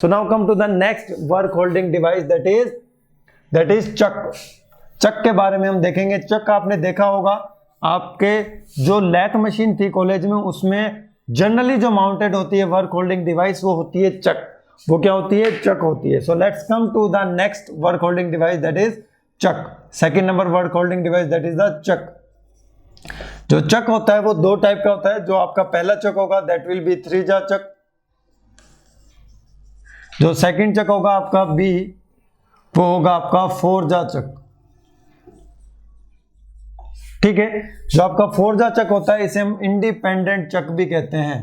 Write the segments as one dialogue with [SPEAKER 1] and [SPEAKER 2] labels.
[SPEAKER 1] So now come to the next work holding device that is चक। चक के बारे में हम देखेंगे। चक आपने देखा होगा, आपके जो लैथ मशीन थी कॉलेज में, उसमें जनरली जो माउंटेड होती है वर्क होल्डिंग डिवाइस वो होती है चक। वो क्या होती है? चक होती है। So let's come to the next work holding device that is chuck. Second number work holding device that is the chuck. जो चक होता है वो दो टाइप का होता है। जो आपका पहला चक होगा दैट विल बी 3 जा चक। जो सेकंड चक होगा आपका बी, वो होगा आपका 4 जा चक। ठीक है। जो आपका 4 जा चक होता है इसे हम इंडिपेंडेंट चक भी कहते हैं।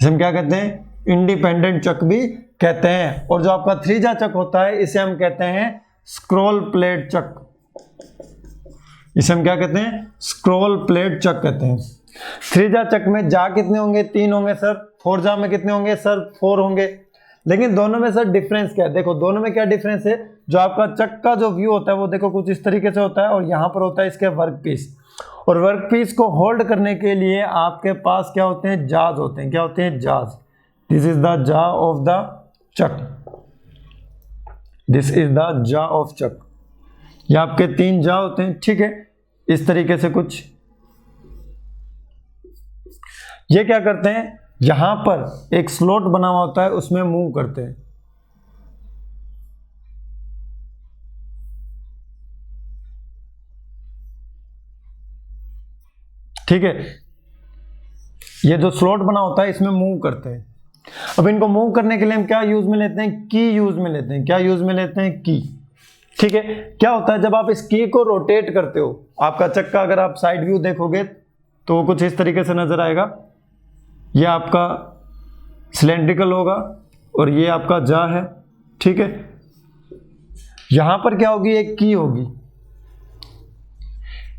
[SPEAKER 1] इसे हम क्या कहते हैं? इंडिपेंडेंट चक भी कहते हैं। और जो आपका 3 जा चक होता है इसे हम कहते हैं स्क्रॉल प्लेट चक। इसे हम क्या कहते हैं? स्क्रॉल प्लेट चक कहते हैं। 3 जा चक में जा कितने होंगे? 3 होंगे सर। 4 जा में कितने होंगे सर? 4 होंगे। लेकिन दोनों में सर डिफरेंस क्या है? देखो दोनों में क्या डिफरेंस है। जो आपका चक का जो व्यू होता है वो देखो कुछ इस तरीके से होता है, और यहाँ पर होता है इसके वर्क पीस। और वर्क पीस को होल्ड करने के लिए आपके पास क्या होते हैं? जाज होते हैं। क्या होते हैं? Jaws. This is the jaw of the chuck. This is the jaw of chuck. ये आपके 3 जा होते हैं। ठीक है, इस तरीके से कुछ। ये क्या करते हैं? यहां पर एक स्लॉट बना हुआ होता है, उसमें मूव करते हैं। ठीक है, ये जो स्लॉट बना होता है इसमें मूव करते हैं। अब इनको मूव करने के लिए हम क्या यूज में लेते हैं? की यूज में लेते हैं। क्या यूज में लेते हैं? की। ठीक है। क्या होता है जब आप इस की को रोटेट करते हो, आपका चक्का अगर आप साइड व्यू देखोगे तो कुछ इस तरीके से नजर आएगा। ये आपका सिलेंड्रिकल होगा और ये आपका जा है। ठीक है। यहां पर क्या होगी? एक की होगी।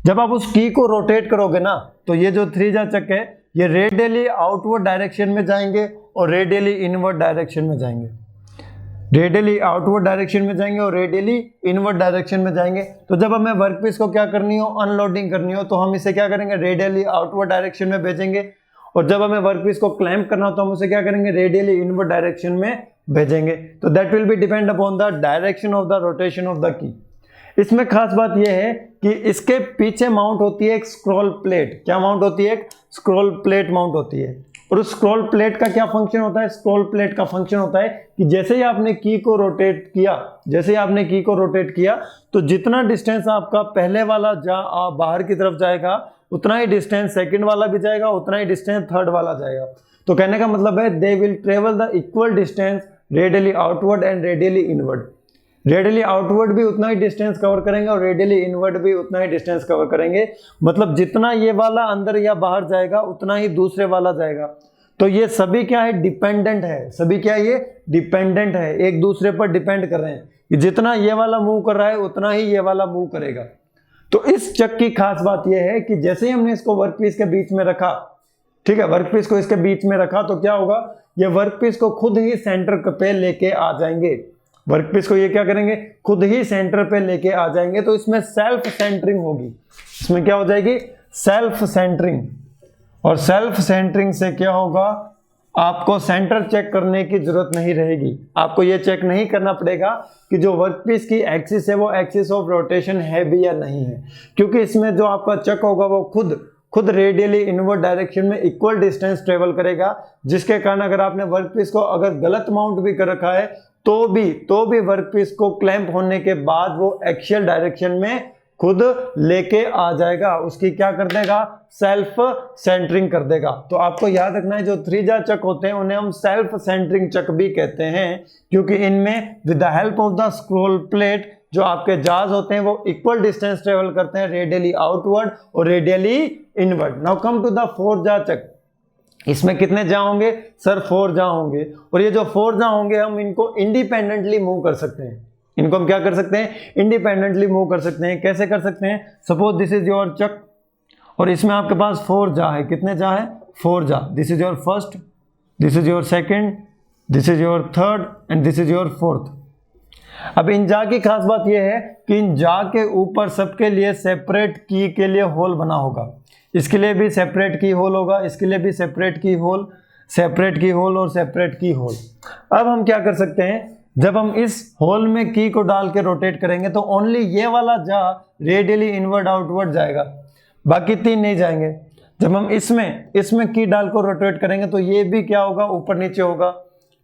[SPEAKER 1] जब आप उस की को रोटेट करोगे ना, तो ये जो 3 जा चक है ये रेडियली आउटवर्ड डायरेक्शन में जाएंगे और रेडियली इनवर्ड डायरेक्शन में जाएंगे। रेडियली आउटवर्ड डायरेक्शन में जाएंगे और रेडियली इनवर्ड डायरेक्शन में जाएंगे। तो जब हमें वर्कपीस को क्या करनी हो? अनलोडिंग करनी हो, तो हम इसे क्या करेंगे? रेडियली आउटवर्ड डायरेक्शन में भेजेंगे। और जब हमें वर्कपीस को क्लैंप करना हो तो हम उसे क्या करेंगे? रेडियली इनवर्ड डायरेक्शन में भेजेंगे। तो that will B depend upon the direction of the rotation of the key. इसमें खास बात यह है कि इसके पीछे माउंट होती है एक स्क्रॉल प्लेट। क्या माउंट होती है? एक स्क्रॉल प्लेट माउंट होती है। और उस स्क्रॉल प्लेट का क्या फंक्शन होता है? स्क्रॉल प्लेट का फंक्शन होता है कि जैसे ही आपने की को रोटेट किया, तो जितना डिस्टेंस आपका पहले वाला बाहर की तरफ जाएगा, उतना ही डिस्टेंस सेकंड वाला भी जाएगा, उतना ही डिस्टेंस थर्ड वाला जाएगा। तो कहने का मतलब है they will travel the equal distance radially outward and radially inward. Radially outward भी उतना ही डिस्टेंस कवर करेंगे और रेडियली इनवर्ड भी उतना ही डिस्टेंस कवर करेंगे। मतलब जितना ये वाला अंदर या बाहर जाएगा उतना ही दूसरे वाला जाएगा। तो ये सभी क्या है? डिपेंडेंट है। सभी क्या है? ये डिपेंडेंट है, एक दूसरे पर डिपेंड कर रहे हैं कि जितना ये वाला मूव कर रहा है उतना ही ये वाला मूव करेगा। तो इस चक की खास बात यह है कि जैसे ही हमने इसको वर्कपीस के बीच में रखा, ठीक है, वर्कपीस को इसके बीच में रखा, तो क्या होगा? ये वर्कपीस को खुद ही सेंटर पे लेके आ जाएंगे। वर्कपीस को ये क्या करेंगे? खुद ही सेंटर पे लेके आ जाएंगे। तो इसमें सेल्फ सेंटरिंग होगी। इसमें क्या हो जाएगी? Self centering. और सेल्फ सेंटरिंग से क्या होगा? आपको सेंटर चेक करने की जरूरत नहीं रहेगी। आपको ये चेक नहीं करना पड़ेगा कि जो वर्कपीस की एक्सिस है वो एक्सिस ऑफ रोटेशन है भी या नहीं है, क्योंकि इसमें जो आपका चक होगा वो खुद रेडियली इनवर्ड डायरेक्शन में इक्वल डिस्टेंस ट्रेवल करेगा, जिसके कारण अगर आपने वर्कपीस को अगर गलत माउंट भी कर रखा है तो भी वर्कपीस को क्लैंप होने के बाद वो एक्सियल डायरेक्शन में खुद लेके आ जाएगा। उसकी क्या कर देगा? सेल्फ सेंटरिंग कर देगा। तो आपको याद रखना है जो 3 जा चक होते हैं उन्हें हम सेल्फ सेंटरिंग चक भी कहते हैं, क्योंकि इनमें with the help of the scroll plate जो आपके जाज होते हैं वो इक्वल डिस्टेंस ट्रेवल करते हैं, रेडियली आउटवर्ड और radially inward. Now come to the 4 jaw चक। इसमें कितने जा होंगे सर? 4 जा होंगे। और ये जो 4 जा होंगे हम इनको इंडिपेंडेंटली मूव कर सकते हैं। इनको हम क्या कर सकते हैं? इंडिपेंडेंटली मूव कर सकते हैं। कैसे कर सकते हैं? सपोज दिस इज योर चक और इसमें आपके पास 4 जा है। कितने जा है? 4 जा। This is your first, this is your second, this is your third and this is your fourth. अब इन जा की खास बात यह है कि इन जा के ऊपर सबके लिए सेपरेट की के लिए होल बना होगा। इसके लिए भी सेपरेट की होल होगा, इसके लिए भी सेपरेट की होल, सेपरेट की होल और सेपरेट की होल। अब हम क्या कर सकते हैं, जब हम इस होल में की को डाल के रोटेट करेंगे तो ओनली ये वाला जा रेडियली इनवर्ड आउटवर्ड जाएगा, बाकी 3 नहीं जाएंगे। जब हम इसमें की डाल को रोटेट करेंगे तो ये भी क्या होगा, ऊपर नीचे होगा।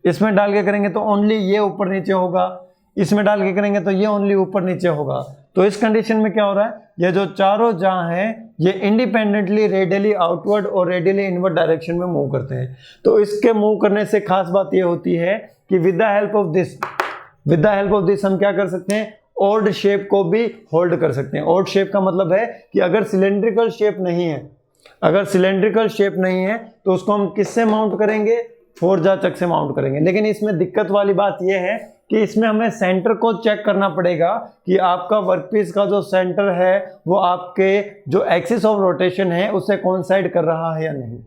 [SPEAKER 1] इसमें डाल के करेंगे तो ओनली ये ऊपर नीचे होगा, इसमें डाल के करेंगे तो ये ओनली ऊपर नीचे होगा। तो इस कंडीशन में क्या हो रहा है, ये जो चारों जहां हैं ये इंडिपेंडेंटली रेडियली आउटवर्ड और रेडियली इनवर्ड डायरेक्शन में मूव करते हैं। तो इसके मूव करने से खास बात ये होती है कि with the help of this हम क्या कर सकते हैं, ऑड शेप को भी होल्ड कर सकते हैं। ऑड शेप का मतलब है कि अगर सिलेंड्रिकल शेप नहीं है तो उसको हम किससे माउंट करेंगे, फोरजाचक से माउंट करेंगे। लेकिन इसमें दिक्कत वाली बात यह है कि इसमें हमें सेंटर को चेक करना पड़ेगा कि आपका वर्कपीस का जो सेंटर है वो आपके जो एक्सिस ऑफ रोटेशन है उससे कोइंसाइड कर रहा है या नहीं।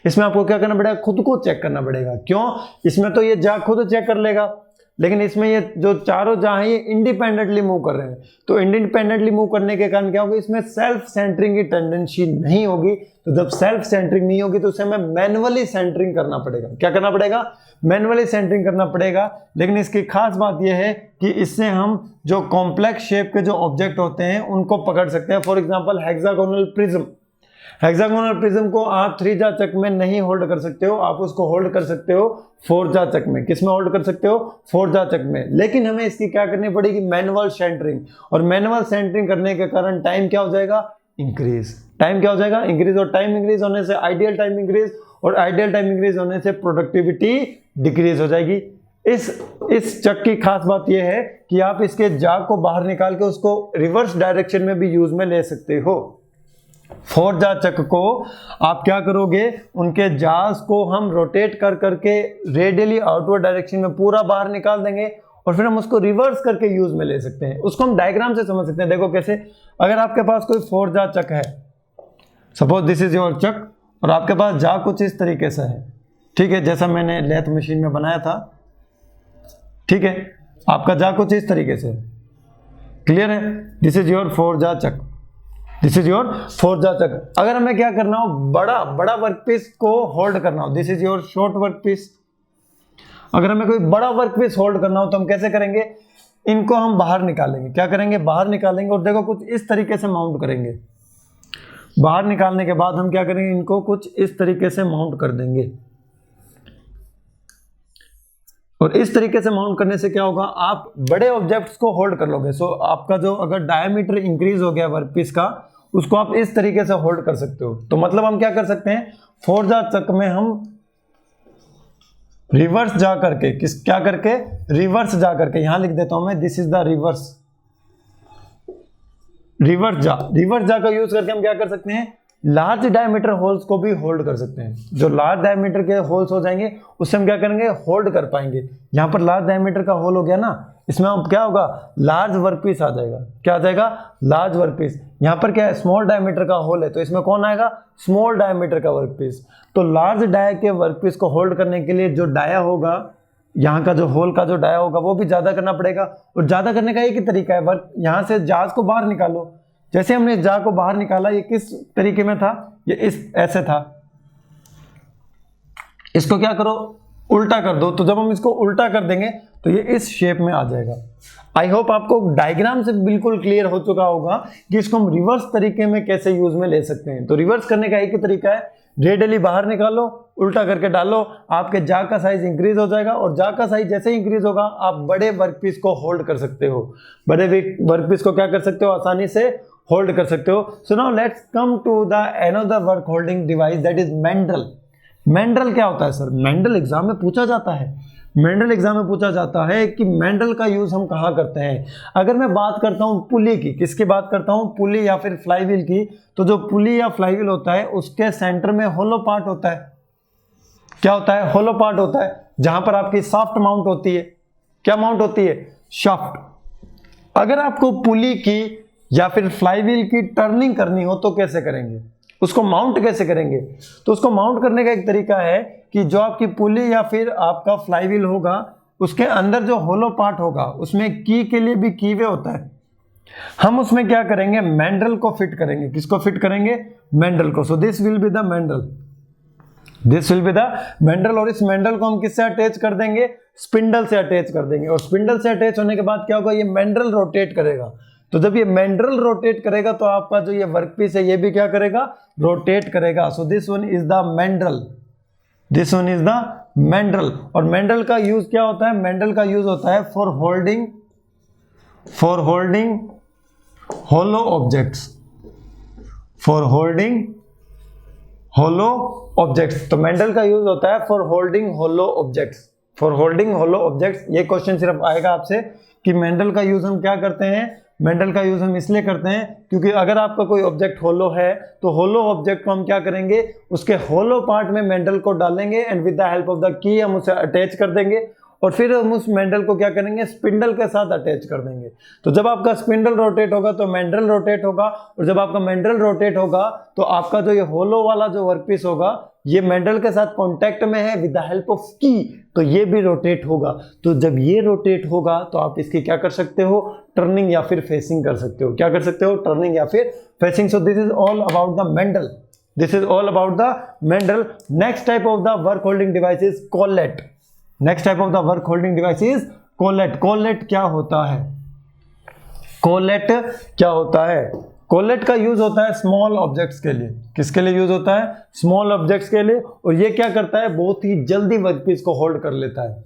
[SPEAKER 1] इसमें आपको क्या करना पड़ेगा, खुद को चेक करना पड़ेगा। क्यों, इसमें तो ये जा खुद चेक कर लेगा, लेकिन इसमें ये जो चारों जहां हैं ये इंडिपेंडेंटली मूव कर रहे हैं। तो इंडिपेंडेंटली मूव करने के कारण क्या होगा, इसमें सेल्फ सेंटरिंग की टेंडेंसी नहीं होगी। तो जब सेल्फ सेंटरिंग नहीं होगी तो उसे हमें मैनुअली सेंटरिंग करना पड़ेगा। क्या करना पड़ेगा, मैनुअली सेंटरिंग करना पड़ेगा। लेकिन इसकी खास बात यह है कि इससे हम जो कॉम्प्लेक्स शेप के जो ऑब्जेक्ट होते हैं उनको पकड़ सकते हैं। फॉर एग्जाम्पल हेक्सागोनल प्रिज्म को आप 3 जाचक में नहीं होल्ड कर सकते हो, आप उसको होल्ड कर सकते हो 4 जाचक में। किस में होल्ड कर सकते हो, 4 जाचक में। लेकिन हमें इसकी क्या करनी पड़ेगी, मैनुअल सेंटरिंग। और मैनुअल सेंटरिंग करने के कारण टाइम क्या हो जाएगा, इंक्रीज। और टाइम इंक्रीज होने से आइडियल टाइम इंक्रीज, और आइडियल टाइम इंक्रीज होने से प्रोडक्टिविटी डिक्रीज हो जाएगी। इस चक की खास बात यह है कि आप इसके जाग को बाहर निकाल के उसको रिवर्स डायरेक्शन में भी यूज में ले सकते हो। 4 जा चक को आप क्या करोगे, उनके जाज को हम रोटेट कर करके रेडियली आउटवर्ड डायरेक्शन में पूरा बाहर निकाल देंगे और फिर हम उसको रिवर्स करके यूज में ले सकते हैं। उसको हम डायग्राम से समझ सकते हैं। देखो कैसे, अगर आपके पास कोई 4 जा चक है, सपोज दिस इज योर चक, और आपके पास जा कुछ इस तरीके से है, ठीक है, जैसा मैंने लेथ मशीन में बनाया था, ठीक है, आपका जा कुछ इस तरीके से, क्लियर है। This is your 4 jaw Chak, this is your 4 jaw चक। अगर हमें क्या करना हो, बड़ा वर्कपीस को होल्ड करना हो, this is your short workpiece. अगर हमें कोई बड़ा वर्कपीस होल्ड करना हो तो हम कैसे करेंगे, इनको हम बाहर निकालेंगे। क्या करेंगे, बाहर निकालेंगे और देखो कुछ इस तरीके से माउंट करेंगे। बाहर निकालने के बाद हम क्या करेंगे, इनको कुछ इस तरीके से माउंट कर देंगे। और इस तरीके से माउंट करने से क्या होगा, आप बड़े ऑब्जेक्ट्स को होल्ड कर लोगे। सो आपका जो अगर डायमीटर इंक्रीज हो गया वर्कपीस का, उसको आप इस तरीके से होल्ड कर सकते हो। तो मतलब हम क्या कर सकते हैं, 4 जा चक में हम रिवर्स जा करके, क्या करके, रिवर्स जा करके, यहां लिख देता हूं मैं, दिस इज द रिवर्स जा का यूज करके हम क्या कर सकते हैं, लार्ज डायमीटर होल्स को भी होल्ड कर सकते हैं। जो लार्ज डायमीटर के होल्स हो जाएंगे उससे हम क्या करेंगे, होल्ड कर पाएंगे। यहां पर लार्ज डायमीटर का होल हो गया ना, इसमें अब क्या होगा, लार्ज वर्कपीस आ जाएगा। क्या आ जाएगा, लार्ज वर्कपीस। यहां पर क्या है, स्मॉल डायमीटर का होल है, तो इसमें कौन आएगा, स्मॉल डायमीटर का वर्कपीस। तो लार्ज डाया के वर्कपीस को होल्ड करने के लिए जो डाया होगा, यहाँ का जो होल का जो डाया होगा वो भी ज्यादा करना पड़ेगा। और ज्यादा करने का एक ही तरीका है, वर्क यहां से जाज को बाहर निकालो। जैसे हमने जा को बाहर निकाला, ये किस तरीके में था, ये इस ऐसे था, इसको क्या करो, उल्टा कर दो। तो जब हम इसको उल्टा कर देंगे तो ये इस शेप में आ जाएगा। आई होप आपको डायग्राम से बिल्कुल क्लियर हो चुका होगा कि इसको हम रिवर्स तरीके में कैसे यूज में ले सकते हैं। तो रिवर्स करने का एक ही तरीका है, रेडियली बाहर निकालो, उल्टा करके डालो, आपके जा का साइज इंक्रीज हो जाएगा। और जा का साइज जैसे इंक्रीज होगा आप बड़े वर्कपीस को होल्ड कर सकते हो। बड़े वर्कपीस को क्या कर सकते हो, आसानी से होल्ड कर सकते हो। So now let's come to the another work holding device, that is mandrel. Mandrel क्या होता है सर, मैंड्रल एग्जाम में पूछा जाता है। मैंड्रल एग्जाम में पूछा जाता है कि मैंड्रल का यूज हम कहाँ करते हैं। अगर मैं बात करता हूँ पुली की, किसकी बात करता हूँ, पुली या फिर फ्लाईव्हील की, तो जो पुली या फ्लाईव्हील होता है उसके सेंटर में होलो पार्ट होता है। क्या होता है, होलो पार्ट होता है, जहां पर आपकी शाफ्ट माउंट होती है। क्या माउंट होती है, शाफ्ट। अगर आपको पुली की या फिर फ्लाईव्हील की टर्निंग करनी हो तो कैसे करेंगे, उसको माउंट कैसे करेंगे। तो उसको माउंट करने का एक तरीका है कि जो आपकी पुली या फिर आपका फ्लाईव्हील होगा, उसके अंदर जो होलो पार्ट होगा उसमें की के लिए भी कीवे होता है। हम उसमें क्या करेंगे, मैंड्रल को फिट करेंगे। किसको फिट करेंगे, मैंड्रल को। So this will be the mandrel. This will be the mandrel, और इस मेंडल को हम किससे अटैच कर देंगे, स्पिंडल से अटैच कर देंगे, और स्पिंडल से अटैच होने के बाद क्या होगा, ये मेंडल रोटेट करेगा। तो जब ये मेंडल रोटेट करेगा तो आपका जो ये वर्कपीस है ये भी क्या करेगा, रोटेट करेगा। So this one is the mandrel, this one is the mandrel. और मेंडल का यूज क्या होता है, मेंडल का यूज होता है for holding hollow objects, for holding hollow objects. तो मेंडल का यूज होता है for holding hollow objects, for holding hollow objects. ये क्वेश्चन सिर्फ आएगा आपसे कि मेंडल का यूज हम क्या करते हैं, मेंडल का यूज हम इसलिए करते हैं क्योंकि अगर आपका कोई ऑब्जेक्ट होलो है तो होलो ऑब्जेक्ट को हम क्या करेंगे, उसके होलो पार्ट में मेंडल को डालेंगे and with the help of the key हम उसे अटैच कर देंगे, और फिर हम उस मेंडल को क्या करेंगे, स्पिंडल के साथ अटैच कर देंगे। तो जब आपका स्पिंडल रोटेट होगा तो मेंडल रोटेट होगा, और जब आपका मेंडल रोटेट होगा तो आपका जो ये होलो वाला जो वर्कपीस होगा ये मेंडल के साथ कांटेक्ट में है विद द हेल्प ऑफ की, तो ये भी रोटेट होगा। तो जब ये रोटेट होगा तो आप इसकी क्या कर सकते हो, टर्निंग या फिर फेसिंग कर सकते हो। क्या कर सकते हो, टर्निंग या फिर facing. So this is all about the mandrel, this is all about the Mendel. Next type of the work holding device is collet. Next type of the work holding device is collet. Collet क्या होता है, collet क्या होता है, collet का use होता है small objects के लिए। किसके लिए यूज होता है, स्मॉल ऑब्जेक्ट्स के लिए। और ये क्या करता है, बहुत ही जल्दी वर्कपीस को होल्ड कर लेता है।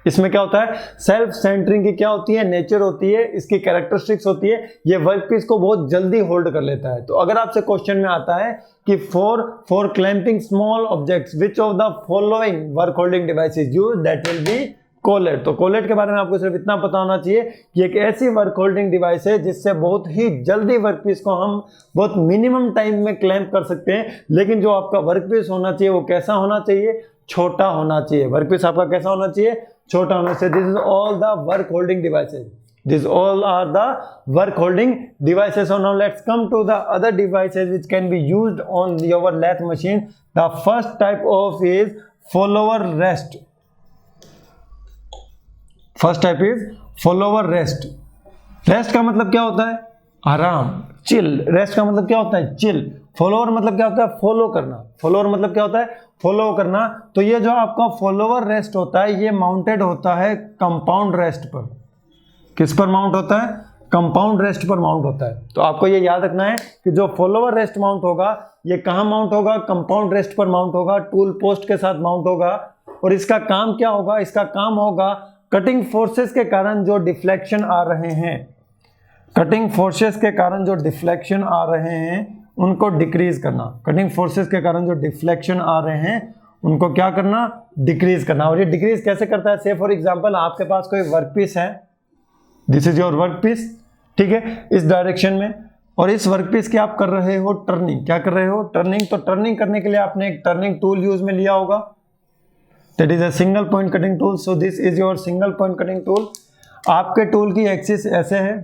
[SPEAKER 1] इसमें क्या होता है, सेल्फ सेंटरिंग की क्या होती है, नेचर होती है, इसकी कैरेक्टरिस्टिक्स होती है, ये वर्कपीस को बहुत जल्दी होल्ड कर लेता है। तो अगर आपसे क्वेश्चन में आता है कि for clamping small objects which of the following work holding device is used, that will B collet. तो कॉलेट के बारे में आपको सिर्फ इतना पता होना चाहिए कि एक ऐसी वर्क होल्डिंग डिवाइस है जिससे बहुत ही जल्दी वर्कपीस को हम बहुत मिनिमम टाइम में क्लैंप कर सकते हैं। लेकिन जो आपका वर्कपीस होना चाहिए वो कैसा होना चाहिए, छोटा होना चाहिए। वर्कपीस आपका कैसा होना चाहिए, छोटा होना चाहिए। This is all the work holding devices, this all are the work holding devices. So now let's come to the other devices which can be used on your lathe machine. The first type of is follower rest. First type is follower rest. Rest का मतलब क्या होता है, आराम, chill. Rest का मतलब क्या होता है, चिल। फॉलोवर मतलब क्या होता है, फॉलो करना। फॉलोवर मतलब क्या होता है, फॉलो करना। तो ये जो आपका फॉलोवर रेस्ट होता है ये माउंटेड होता है कंपाउंड रेस्ट पर। किस पर माउंट होता है, कंपाउंड रेस्ट पर माउंट होता है। तो आपको ये याद रखना है कि जो फॉलोवर रेस्ट माउंट होगा ये कहाँ माउंट होगा, कंपाउंड रेस्ट पर माउंट होगा, टूल पोस्ट के साथ माउंट होगा। और इसका काम क्या होगा, इसका काम होगा कटिंग फोर्सेस के कारण जो डिफ्लेक्शन आ रहे हैं, कटिंग फोर्सेस के कारण जो डिफ्लेक्शन आ रहे हैं उनको डिक्रीज करना। कटिंग फोर्सेस के कारण जो डिफ्लेक्शन आ रहे हैं उनको क्या करना, डिक्रीज करना। और ये डिक्रीज कैसे करता है, से फॉर एग्जांपल आपके पास कोई वर्कपीस है, दिस इज योर वर्कपीस, ठीक है, इस डायरेक्शन में, और इस वर्कपीस की आप कर रहे हो टर्निंग। क्या कर रहे हो, टर्निंग। तो टर्निंग करने के लिए आपने एक टर्निंग टूल यूज में लिया होगा, that is a single point cutting tool. So this is your single point cutting tool. आपके टूल की एक्सिस ऐसे है,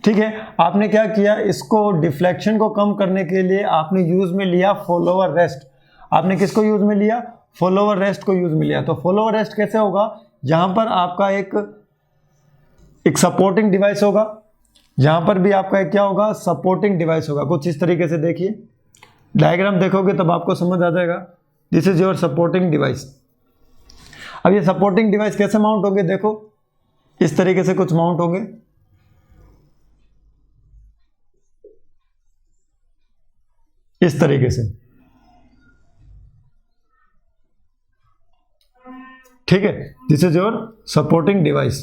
[SPEAKER 1] ठीक है। आपने क्या किया, इसको डिफ्लेक्शन को कम करने के लिए आपने यूज में लिया फॉलोवर रेस्ट। आपने किसको यूज में लिया, फॉलोवर रेस्ट को यूज में लिया। तो फॉलोवर रेस्ट कैसे होगा, यहां पर आपका एक सपोर्टिंग डिवाइस होगा, यहां पर भी आपका एक क्या होगा, सपोर्टिंग डिवाइस होगा। कुछ इस तरीके से देखिए, डायग्राम देखोगे तब आपको समझ आ जाएगा। This is your supporting device. अब ये सपोर्टिंग डिवाइस कैसे माउंट होंगे, देखो इस तरीके से कुछ माउंट होंगे, इस तरीके से, ठीक है। This is your supporting device,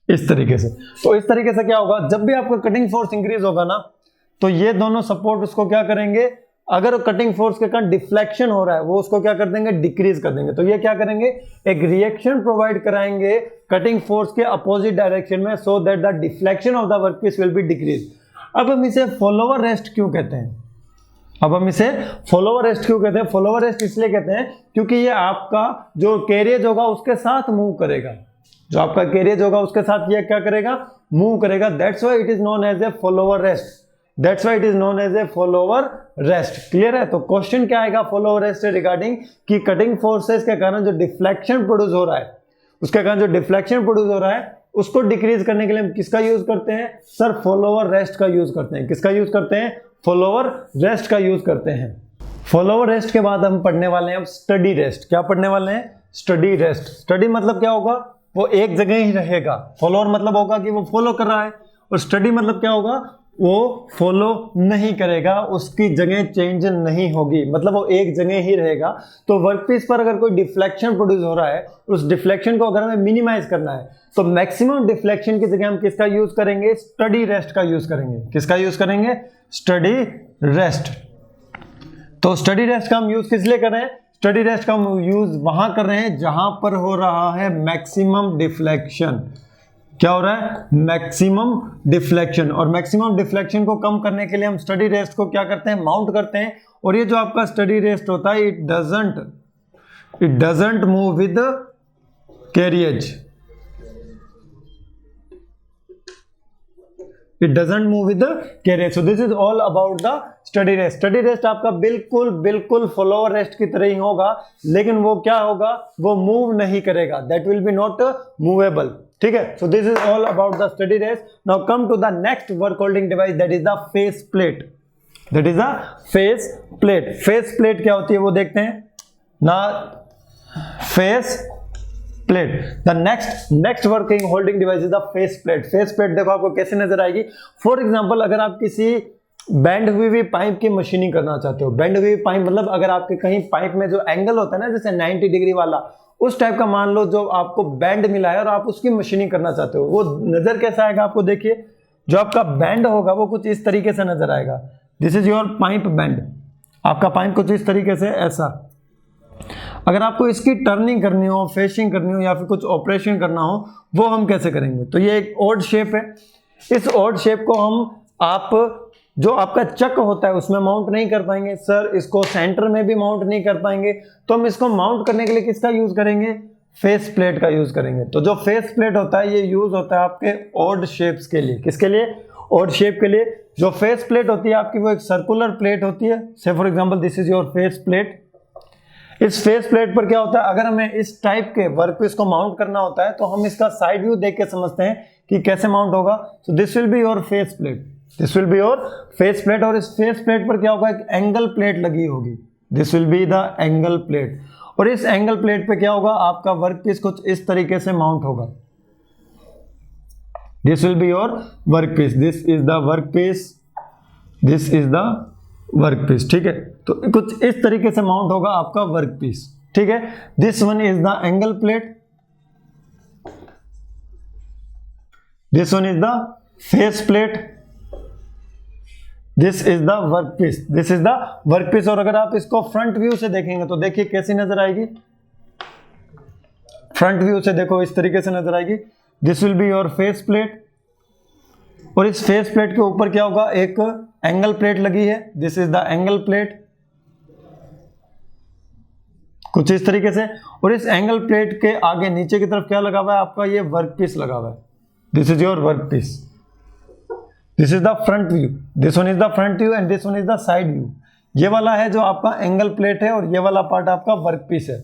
[SPEAKER 1] इस तरीके से। तो इस तरीके से क्या होगा, जब भी आपका कटिंग फोर्स इंक्रीज होगा ना तो ये दोनों सपोर्ट उसको क्या करेंगे, अगर कटिंग फोर्स के कारण डिफ्लेक्शन हो रहा है वो उसको क्या कर देंगे, डिक्रीज कर देंगे। तो ये क्या करेंगे, एक रिएक्शन प्रोवाइड कराएंगे कटिंग फोर्स के अपोजिट डायरेक्शन में, so that the deflection of the workpiece will be decrease. अब हम इसे फॉलोवर रेस्ट क्यों कहते हैं, अब हम इसे फॉलोवर रेस्ट क्यों कहते हैं, फॉलोवर रेस्ट इसलिए कहते हैं क्योंकि ये आपका जो कैरियज होगा उसके साथ मूव करेगा, जो आपका कैरियज होगा उसके साथ ये क्या करेगा, मूव करेगा। That's why it is known as a follower rest, that's why it is known as a follower rest. Clear है। तो क्वेश्चन क्या आएगा फॉलोवर रेस्ट से रिगार्डिंग कि कटिंग फोर्सेस के कारण जो डिफ्लेक्शन प्रोड्यूस हो रहा है, उसके कारण जो डिफ्लेक्शन प्रोड्यूस हो रहा है उसको डिक्रीज करने के लिए हम किसका यूज करते हैं सर, फॉलोअर रेस्ट का यूज करते हैं। किसका यूज करते हैं, फॉलोअर रेस्ट का यूज करते हैं। फॉलोअर रेस्ट के बाद हम पढ़ने वाले हैं अब स्टडी रेस्ट। क्या पढ़ने वाले हैं, स्टडी रेस्ट। स्टडी मतलब क्या होगा, वो एक जगह ही रहेगा। फॉलोअर मतलब होगा कि वो फॉलो कर रहा है, और स्टडी मतलब क्या होगा, वो फॉलो नहीं करेगा, उसकी जगह चेंज नहीं होगी, मतलब वो एक जगह ही रहेगा। तो वर्कपीस पर अगर कोई डिफ्लेक्शन प्रोड्यूस हो रहा है, उस डिफ्लेक्शन को अगर हमें मिनिमाइज करना है तो मैक्सिमम डिफ्लेक्शन की जगह हम किसका यूज करेंगे, स्टडी रेस्ट का यूज करेंगे। किसका यूज करेंगे, स्टडी रेस्ट। तो स्टडी रेस्ट का हम यूज किस लिए कर रहे हैं, स्टडी रेस्ट का हम यूज वहां कर रहे हैं जहां पर हो रहा है मैक्सिमम डिफ्लेक्शन। क्या हो रहा है, मैक्सिमम डिफ्लेक्शन। और मैक्सिमम डिफ्लेक्शन को कम करने के लिए हम स्टडी रेस्ट को क्या करते हैं, माउंट करते हैं। और ये जो आपका स्टडी रेस्ट होता है, it doesn't move with carriage. It doesn't move with carriage. So this is all about the steady rest. Study rest आपका बिल्कुल फॉलोअर रेस्ट की तरह ही होगा, लेकिन वो क्या होगा, वो मूव नहीं करेगा। That will be not movable. ठीक है, so this is all about the steady rest. Now come to the next work holding device, that is the face plate. That is the face plate. Face plate क्या होती है वो देखते हैं ना, face plate. The next working holding device is the face plate. Face plate देखो आपको कैसे नजर आएगी। फॉर एग्जांपल, अगर आप किसी बेंड हुई पाइप की मशीनिंग करना चाहते हो, बेंड हुई पाइप मतलब अगर आपके कहीं पाइप में जो एंगल होता है ना, जैसे 90 डिग्री वाला, उस टाइप का मान लो जो आपको बैंड मिला है और आप उसकी मशीनिंग करना चाहते हो, वो नजर कैसा आएगा आपको, देखिए जो आपका बैंड होगा वो कुछ इस तरीके से नजर आएगा। This is your pipe band. आपका पाइप कुछ इस तरीके से ऐसा। अगर आपको इसकी टर्निंग करनी हो, फेशिंग करनी हो, या फिर कुछ ऑपरेशन करना हो, वो हम कैसे करेंगे। तो ये एक ऑड शेप है। इस ऑड शेप को हम आप जो आपका चक होता है उसमें माउंट नहीं कर पाएंगे सर, इसको सेंटर में भी माउंट नहीं कर पाएंगे, तो हम इसको माउंट करने के लिए किसका यूज करेंगे, फेस प्लेट का यूज करेंगे। तो जो फेस प्लेट होता है ये यूज होता है आपके ऑड शेप्स के लिए। किसके लिए, ऑड शेप के लिए। जो फेस प्लेट होती है आपकी वो एक सर्कुलर प्लेट होती है। Say for example this is your face plate. इस फेस प्लेट पर क्या होता है, अगर हमें इस टाइप के वर्कपीस को माउंट करना होता है तो हम इसका साइड व्यू देख के समझते हैं कि कैसे माउंट होगा। So this will be your face plate. This will be your face plate. और इस फेस प्लेट पर क्या होगा, एक एंगल प्लेट लगी होगी। This will be the angle plate. और इस एंगल प्लेट पे क्या होगा, आपका वर्कपीस कुछ इस तरीके से माउंट होगा। This will be your workpiece. This is the workpiece. This is the workpiece. ठीक है, तो कुछ इस तरीके से माउंट होगा आपका वर्कपीस। ठीक है, this one is the angle plate. This one is the face plate. This is the workpiece. This is the workpiece. और अगर आप इसको फ्रंट व्यू से देखेंगे तो देखिए कैसी नजर आएगी। फ्रंट व्यू से देखो इस तरीके से नजर आएगी। This will be your face plate. और इस फेस प्लेट के ऊपर क्या होगा, एक एंगल प्लेट लगी है। This is the angle plate, कुछ इस तरीके से। और इस एंगल प्लेट के आगे नीचे की तरफ क्या लगा हुआ है, आपका ये वर्कपीस लगा हुआ है। This is your workpiece. This is the front view. This one is the front view and this one is the side view. ये वाला है जो आपका एंगल प्लेट है और ये वाला पार्ट आपका वर्कपीस है।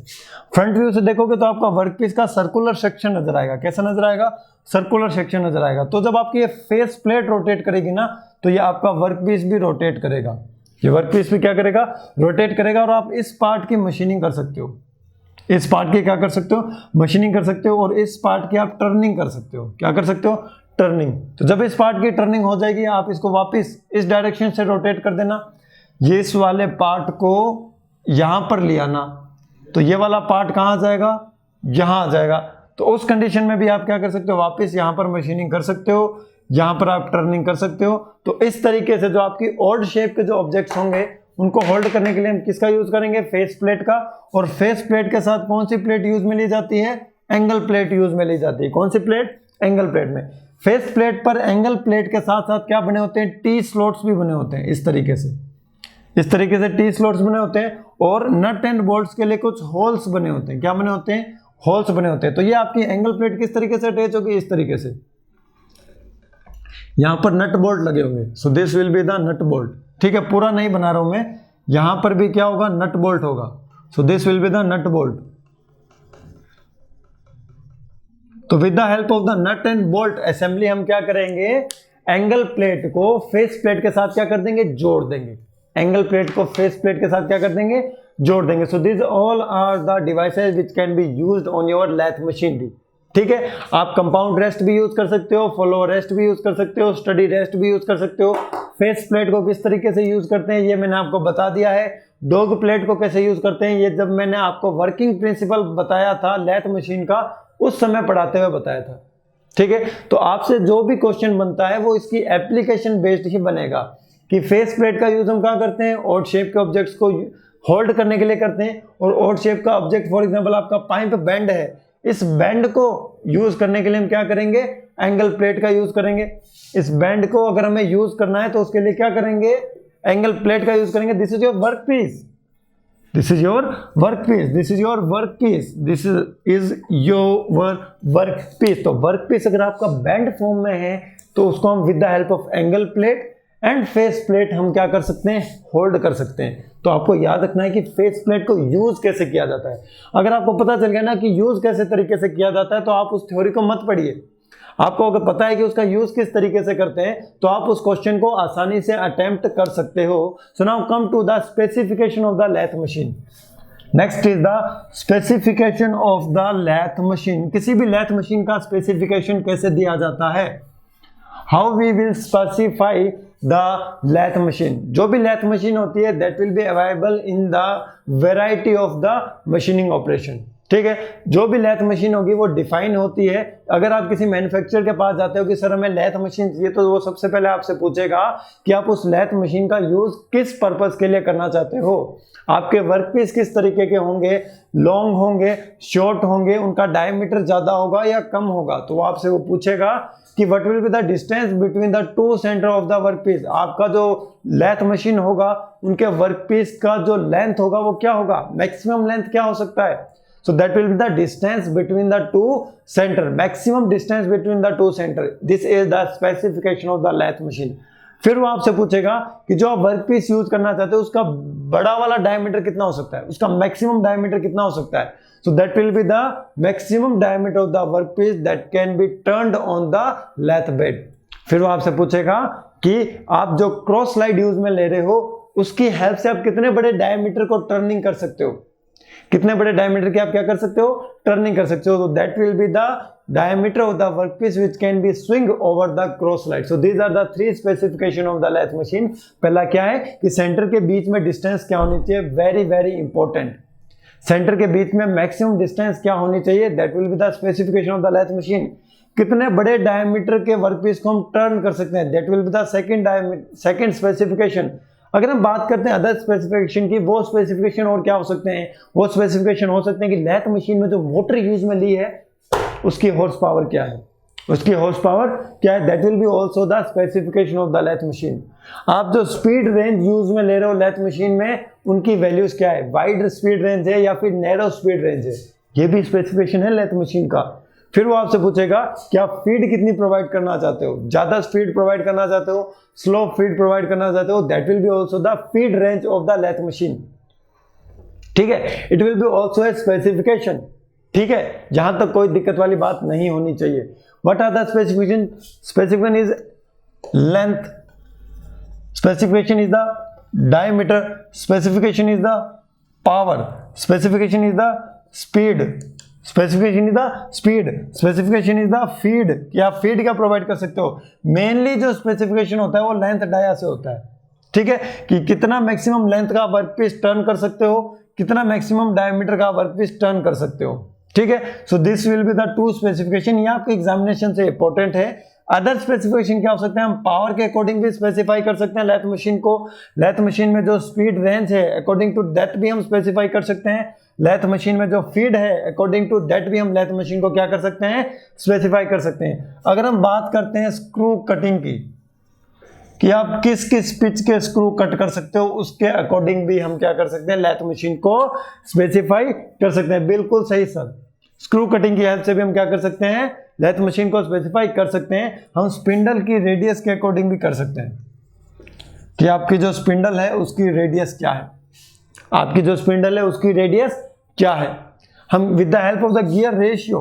[SPEAKER 1] फ्रंट व्यू से देखोगे तो आपका वर्कपीस का सर्कुलर सेक्शन नजर आएगा। कैसा नजर आएगा, सर्कुलर सेक्शन नजर आएगा। तो जब आपकी ये फेस प्लेट रोटेट करेगी ना, तो ये आपका वर्कपीस भी रोटेट करेगा। ये वर्कपीस भी क्या करेगा, रोटेट करेगा। और आप इस पार्ट की मशीनिंग कर सकते हो। इस पार्ट की क्या कर सकते हो, मशीनिंग कर सकते हो। और इस पार्ट की आप टर्निंग कर सकते हो। क्या कर सकते हो, टर्निंग। तो जब इस पार्ट की टर्निंग हो जाएगी, आप इसको वापस इस डायरेक्शन से रोटेट कर देना। ये इस वाले पार्ट को यहां पर ले आना, तो ये वाला पार्ट कहां जाएगा, यहां आ जाएगा। तो उस कंडीशन में भी आप क्या कर सकते हो, वापस यहां पर मशीनिंग कर सकते हो, यहां पर आप टर्निंग कर सकते हो। तो इस तरीके से जो आपकी ऑड शेप के जो ऑब्जेक्ट्स होंगे उनको होल्ड करने के लिए हम किसका यूज करेंगे, फेस प्लेट का। और फेस प्लेट के साथ कौन सी प्लेट यूज में ली जाती है, एंगल प्लेट यूज में ली जाती है। कौन सी प्लेट, एंगल प्लेट में। फेस प्लेट पर एंगल प्लेट के साथ साथ क्या बने होते हैं, टी स्लॉट्स भी बने होते हैं। इस तरीके से टी स्लॉट्स बने होते हैं। और नट एंड बोल्ट्स के लिए कुछ होल्स बने होते हैं। क्या बने होते हैं, होल्स बने होते हैं। तो ये आपकी एंगल प्लेट किस तरीके से अटैच होगी, इस तरीके से। यहां पर नट बोल्ट लगे होंगे। So this will be the nut bolt. ठीक है, पूरा नहीं बना रहा हूं मैं। यहां पर भी क्या होगा, नट बोल्ट होगा। So this will be the nut bolt. तो with the help of the nut and bolt assembly हम क्या करेंगे, एंगल प्लेट को फेस प्लेट के साथ क्या कर देंगे, जोड़ देंगे। एंगल प्लेट को फेस प्लेट के साथ क्या कर देंगे, जोड़ देंगे। So this all are the devices which can be used on your lathe machinery. ठीक है, आप कंपाउंड रेस्ट भी यूज कर सकते हो, फॉलो रेस्ट भी यूज कर सकते हो, स्टडी रेस्ट भी यूज कर सकते हो। फेस प्लेट को किस तरीके से यूज करते हैं ये मैंने आपको बता दिया है। डॉग प्लेट को कैसे यूज करते हैं ये जब मैंने आपको वर्किंग प्रिंसिपल बताया था लैथ मशीन का, उस समय पढ़ाते हुए बताया था। ठीक है, तो आपसे जो भी क्वेश्चन बनता है वो इसकी एप्लीकेशन बेस्ड ही बनेगा कि फेस प्लेट का यूज हम कहाँ करते हैं, ऑड शेप के ऑब्जेक्ट्स को होल्ड करने के लिए करते हैं। और ऑड शेप का ऑब्जेक्ट फॉर एग्जांपल आपका पाइप बेंड है, इस बेंड को यूज करने के लिए हम क्या करेंगे, एंगल प्लेट का यूज करेंगे। इस बेंड को अगर हमें यूज करना है तो उसके लिए क्या करेंगे, एंगल प्लेट का यूज करेंगे। This is your work piece, this is your work piece, this is your work piece, this is your work piece. तो वर्क पीस अगर आपका बेंड फॉर्म में है तो उसको हम with the help of angle plate and face plate हम क्या कर सकते हैं, होल्ड कर सकते हैं। तो आपको याद रखना है कि फेस प्लेट को यूज कैसे किया जाता है। अगर आपको पता चल गया ना कि यूज कैसे तरीके से किया जाता है तो आप उस थ्योरी को मत पढ़िए। आपको अगर पता है कि उसका यूज किस तरीके से करते हैं तो आप उस क्वेश्चन को आसानी से अटेम्प्ट कर सकते हो। So now come to the specification of the lathe machine. Next is the specification of the lathe machine. किसी भी लैथ मशीन का स्पेसिफिकेशन कैसे दिया जाता है, how we will specify the lathe machine. जो भी लैथ मशीन होती है that will be available in the variety of the machining operation. ठीक है, जो भी लैथ मशीन होगी वो डिफाइन होती है। अगर आप किसी मैन्युफैक्चरर के पास जाते हो कि सर हमें लैथ मशीन चाहिए, तो वो सबसे पहले आपसे पूछेगा कि आप उस लैथ मशीन का यूज किस पर्पस के लिए करना चाहते हो। आपके वर्कपीस किस तरीके के होंगे, लॉन्ग होंगे, शॉर्ट होंगे, उनका डायमीटर ज्यादा होगा या कम होगा। तो वो आपसे वो पूछेगा कि what will be the distance between the two centre of the workpiece. आपका जो लैथ मशीन होगा उनके वर्कपीस का जो लेंथ होगा वो क्या होगा, मैक्सिमम लेंथ क्या हो सकता है। So that will be the distance between the two center, maximum distance between the two center. This is the specification of the lathe machine. फिर वो आपसे पूछेगा कि जो आप वर्कपीस यूज करना चाहते हो उसका बड़ा वाला डायमीटर कितना हो सकता है, उसका मैक्सिमम डायमीटर कितना हो सकता है। So that will be the maximum diameter of the workpiece that can be turned on the lathe bed. फिर वो आपसे पूछेगा कि आप जो क्रॉस स्लाइड यूज में ले रहे हो उसकी हेल्प से आप कितने बड़े डायमीटर को टर्निंग कर सकते हो, कितने बड़े डायमीटर की आप क्या कर सकते हो, टर्निंग कर सकते हो। तो that will be the diameter of the workpiece which can be swing over the cross slide. So these are the three specification of the lathe machine. पहला क्या है कि सेंटर के बीच में डिस्टेंस क्या होनी चाहिए, वेरी वेरी इंपॉर्टेंट। सेंटर के बीच में मैक्सिमम डिस्टेंस क्या होनी चाहिए, that will be the specification of the lathe machine. कितने बड़े डायमीटर के वर्कपीस को हम टर्न कर सकते हैं, that will be the second specification. अगर हम बात करते हैं अदर स्पेसिफिकेशन की, वो स्पेसिफिकेशन और क्या हो सकते हैं, वो स्पेसिफिकेशन हो सकते हैं कि लैथ मशीन में जो मोटर यूज में ली है उसकी हॉर्स पावर क्या है, उसकी हॉर्स पावर क्या है, that will be also the specification of the lathe machine. आप जो स्पीड रेंज यूज में ले रहे हो लैथ मशीन में उनकी वैल्यूज क्या है, वाइड स्पीड रेंज है या फिर नैरो स्पीड रेंज है, ये भी स्पेसिफिकेशन है लैथ मशीन का। फिर वो आपसे पूछेगा कि आप फीड कितनी प्रोवाइड करना चाहते हो, ज्यादा स्पीड प्रोवाइड करना चाहते हो, स्लो फीड प्रोवाइड करना चाहते हो, that will be also the feed range of the lathe machine. ठीक है, it will be also a specification. ठीक है, जहां तक कोई दिक्कत वाली बात नहीं होनी चाहिए। What are the specification, specification is length, specification is the diameter, specification is the power, specification is the speed, specification is the speed, specification is the feed, या फीड क्या प्रोवाइड कर सकते हो। मेनली जो स्पेसिफिकेशन होता है वो length dia से होता है। ठीक है, कि कितना मैक्सिमम लेंथ का वर्कपीस टर्न कर सकते हो, कितना मैक्सिमम डायमीटर का वर्कपीस टर्न कर सकते हो। ठीक है, so this will be the two specification. ये आपके एग्जामिनेशन से इंपॉर्टेंट है। अदर स्पेसिफिकेशन क्या हो सकते हैं, हम पावर के अकॉर्डिंग भी स्पेसिफाई कर सकते हैं लैथ मशीन को। लैथ मशीन में जो स्पीड रेंज है अकॉर्डिंग टू दैट भी हम स्पेसिफाई कर सकते हैं। लैथ मशीन में जो फीड है अकॉर्डिंग टू दैट भी हम लैथ मशीन को क्या कर सकते हैं, स्पेसिफाई कर सकते हैं। अगर हम बात करते हैं स्क्रू कटिंग की, कि आप किस किस पिच के स्क्रू कट कर सकते हो, उसके अकॉर्डिंग भी हम क्या कर सकते हैं, लैथ मशीन को स्पेसिफाई कर सकते हैं। बिल्कुल सही सर, स्क्रू कटिंग की हेल्प से भी हम क्या कर सकते हैं, लैथ मशीन को स्पेसिफाई कर सकते हैं। हम स्पिंडल की रेडियस के अकॉर्डिंग भी कर सकते हैं कि आपकी जो स्पिंडल है उसकी रेडियस क्या है, आपकी जो स्पिंडल है उसकी रेडियस क्या है। हम with the help of the gear ratio